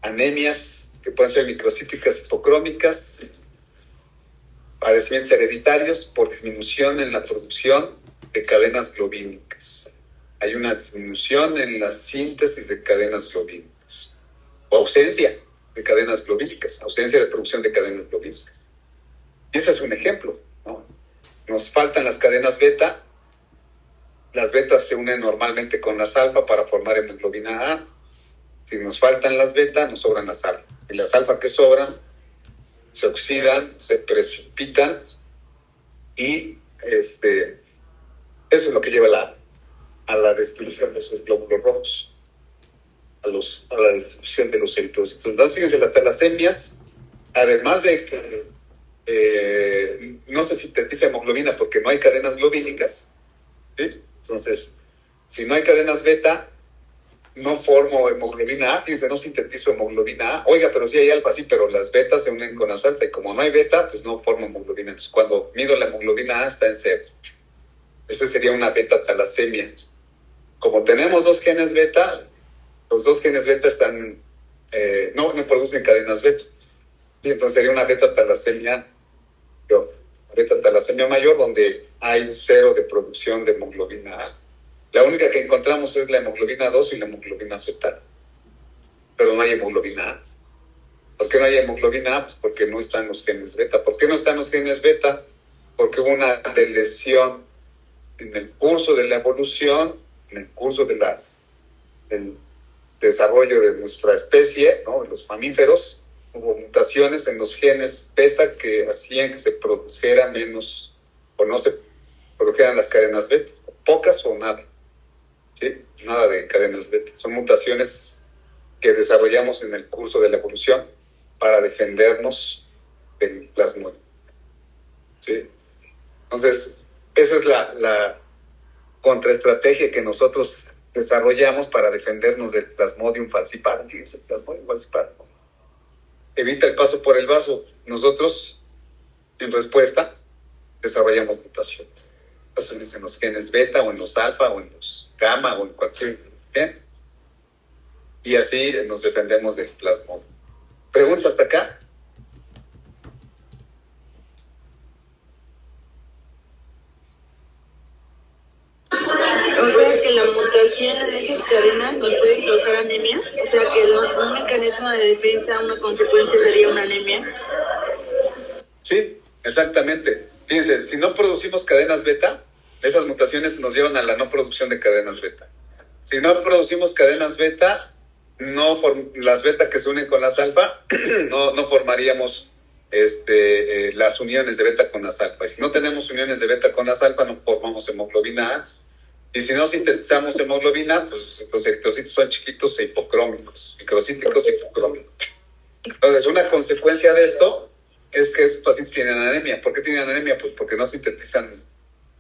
anemias que pueden ser microcíticas hipocrómicas, padecimientos hereditarios por disminución en la producción de cadenas globínicas. Hay una disminución en la síntesis de cadenas globínicas, o ausencia de cadenas globínicas, ausencia de producción de cadenas globínicas. Y ese es un ejemplo, ¿no? Nos faltan las cadenas beta. Las betas se unen normalmente con las alfa para formar hemoglobina A. Si nos faltan las beta, nos sobran las alfa. Y las alfa que sobran se oxidan, se precipitan y eso es lo que lleva a la destrucción de esos glóbulos rojos, a la destrucción de los eritrocitos. Entonces, fíjense, las talasemias, además de que no se sintetiza hemoglobina porque no hay cadenas globínicas, ¿sí? Entonces, si no hay cadenas beta, no formo hemoglobina A, fíjense, no sintetizo hemoglobina A. Oiga, pero sí hay alfa, sí, pero las betas se unen con las alfa, y como no hay beta, pues no formo hemoglobina. Entonces, cuando mido la hemoglobina A, está en cero. Esa sería una beta talasemia. Como tenemos dos genes beta, los dos genes beta no producen cadenas beta. Y entonces sería una beta talasemia mayor, donde hay cero de producción de hemoglobina A. La única que encontramos es la hemoglobina 2 y la hemoglobina fetal. Pero no hay hemoglobina A. ¿Por qué no hay hemoglobina A? Pues porque no están los genes beta. ¿Por qué no están los genes beta? Porque hubo una deleción en el curso de la evolución, en el curso del desarrollo de nuestra especie, ¿no? De los mamíferos. Hubo mutaciones en los genes beta que hacían que se produjera menos, o no se produjeran las cadenas beta, pocas o nada. ¿Sí? Nada de cadenas beta. Son mutaciones que desarrollamos en el curso de la evolución para defendernos del plasmodium. ¿Sí? Entonces, esa es la contraestrategia que nosotros desarrollamos para defendernos del plasmodium falciparum. Fíjense, el plasmodium falciparum evita el paso por el vaso. Nosotros, en respuesta, desarrollamos mutaciones. Mutaciones en los genes beta, o en los alfa, o en los gamma, o en cualquier gen. Y así nos defendemos del plasmodium. ¿Preguntas hasta acá? O sea que la mutación en esas cadenas nos puede causar anemia. O sea que un mecanismo de defensa, una consecuencia sería una anemia. Sí, exactamente. Fíjense, si no producimos cadenas beta, esas mutaciones nos llevan a la no producción de cadenas beta. Si no producimos cadenas beta, las beta que se unen con las alfa, no formaríamos las uniones de beta con las alfa. Y si no tenemos uniones de beta con las alfa, no formamos hemoglobina A. Y si no sintetizamos hemoglobina, pues los eritrocitos son chiquitos e hipocrómicos, microcíticos e hipocrómicos. Entonces, una consecuencia de esto es que esos pacientes tienen anemia. ¿Por qué tienen anemia? Pues porque no sintetizan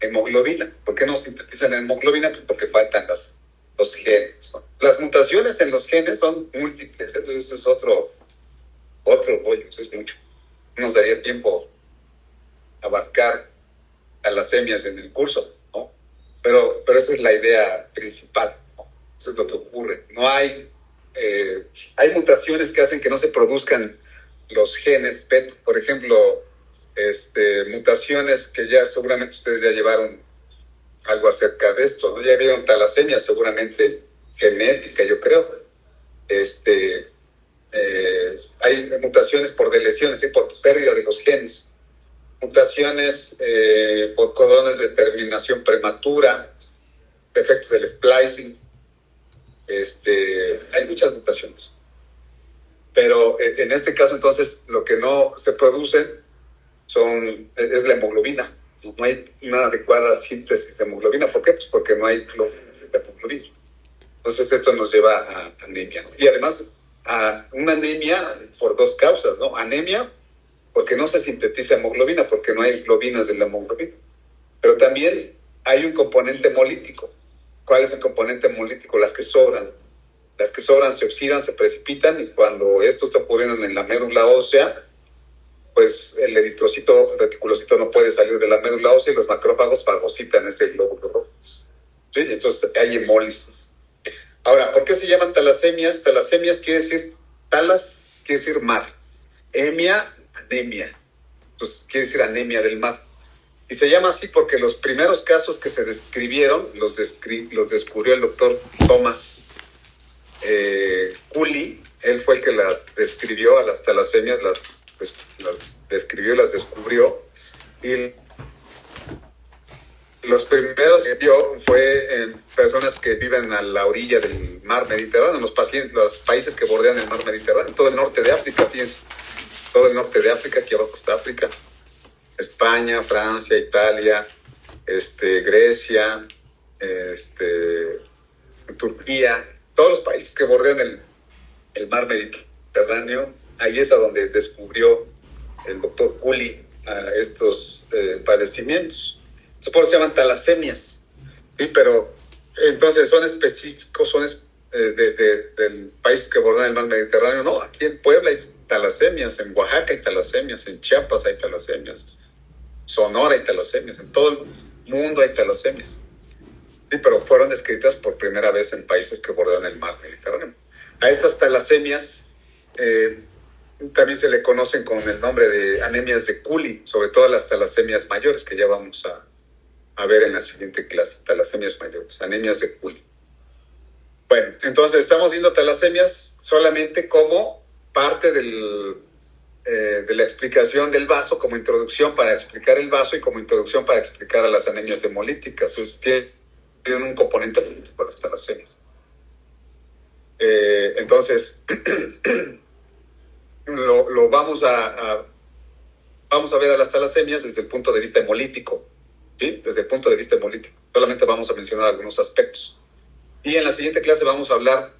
hemoglobina. ¿Por qué no sintetizan hemoglobina? Pues porque faltan los genes, ¿no? Las mutaciones en los genes son múltiples, entonces eso es otro rollo, eso es mucho. No nos daría tiempo abarcar talasemias en el curso, ¿no? Pero esa es la idea principal, ¿no? Eso es lo que ocurre. No hay mutaciones que hacen que no se produzcan los genes beta. Por ejemplo, mutaciones que ya seguramente ustedes ya llevaron algo acerca de esto, ¿no? Ya vieron talasemia, seguramente genética, yo creo. Hay mutaciones por deleciones, por pérdida de los genes. Mutaciones por codones de terminación prematura, defectos del splicing. Hay muchas mutaciones. Pero en este caso, entonces, lo que no se produce es la hemoglobina. No hay una adecuada síntesis de hemoglobina. ¿Por qué? Pues porque no hay hemoglobina. Entonces, esto nos lleva a anemia, ¿no? Y además, a una anemia por dos causas, ¿no? Anemia porque no se sintetiza hemoglobina, porque no hay globinas de la hemoglobina. Pero también hay un componente hemolítico. ¿Cuál es el componente hemolítico? Las que sobran. Las que sobran se oxidan, se precipitan, y cuando esto está ocurriendo en la médula ósea, pues el eritrocito, el reticulocito no puede salir de la médula ósea y los macrófagos fagocitan ese glóbulo rojo. ¿Sí? Entonces hay hemólisis. Ahora, ¿por qué se llaman talasemias? Talasemias quiere decir, talas quiere decir mar. Hemia, anemia. Entonces quiere decir anemia del mar. Y se llama así porque los primeros casos que se describieron los descubrió el doctor Thomas Cooley. Él fue el que las describió a las talasemias, las describió y las descubrió. Y los primeros que vio fue en personas que viven a la orilla del mar Mediterráneo, los países que bordean el mar Mediterráneo, todo el norte de África, fíjense, todo el norte de África, aquí abajo está África, España, Francia, Italia, Grecia, Turquía, todos los países que bordean el mar Mediterráneo. Ahí es a donde descubrió el doctor Cooley estos padecimientos. Por eso se llaman talasemias, ¿sí? Pero entonces son específicos, son del país que bordean el mar Mediterráneo. No, aquí en Puebla hay talasemias, en Oaxaca hay talasemias, en Chiapas hay talasemias, Sonora hay talasemias, en todo el mundo hay talasemias. Sí, pero fueron descritas por primera vez en países que bordean el mar Mediterráneo. A estas talasemias también se le conocen con el nombre de anemias de Cooley, sobre todo las talasemias mayores, que ya vamos a ver en la siguiente clase, talasemias mayores, anemias de Cooley. Bueno, entonces estamos viendo talasemias solamente como parte de la explicación del vaso, como introducción para explicar el vaso y como introducción para explicar a las anemias hemolíticas. Entonces tienen un componente para las talasemias. Entonces, vamos a ver a las talasemias desde el punto de vista hemolítico, ¿sí? Desde el punto de vista hemolítico. Solamente vamos a mencionar algunos aspectos. Y en la siguiente clase vamos a hablar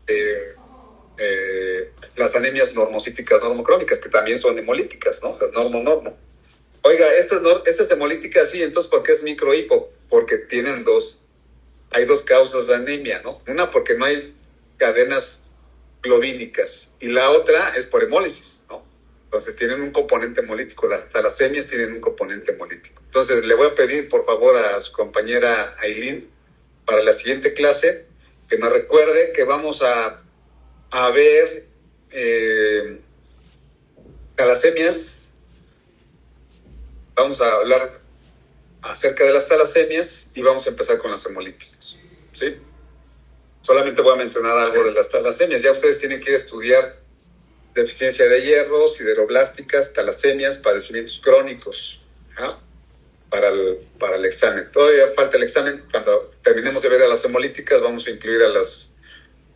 de las anemias normocíticas normocrónicas, que también son hemolíticas, ¿no? Las normo-normo. Oiga, esta es hemolítica, sí, entonces ¿por qué es microhipo? Porque hay dos causas de anemia, ¿no? Una porque no hay cadenas globínicas y la otra es por hemólisis, ¿no? Entonces tienen un componente hemolítico, las talasemias tienen un componente hemolítico. Entonces le voy a pedir por favor a su compañera Aileen para la siguiente clase que me recuerde que vamos a ver talasemias. Vamos a hablar acerca de las talasemias y vamos a empezar con las hemolíticas, ¿sí? Solamente voy a mencionar algo de las talasemias. Ya ustedes tienen que estudiar deficiencia de hierro, sideroblásticas, talasemias, padecimientos crónicos, ¿no? Para el examen. Todavía falta el examen. Cuando terminemos de ver a las hemolíticas, vamos a incluir a las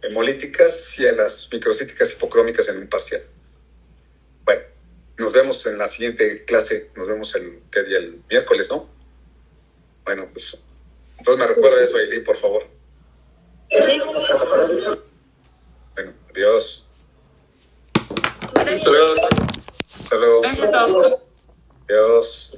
hemolíticas y a las microcíticas hipocrómicas en un parcial. Bueno, nos vemos en la siguiente clase. Nos vemos el miércoles, ¿no? Bueno, pues entonces me recuerda eso, Aileen, por favor. Sí. Bueno, adiós. Gracias. Hasta luego. Gracias, doctor. Adiós.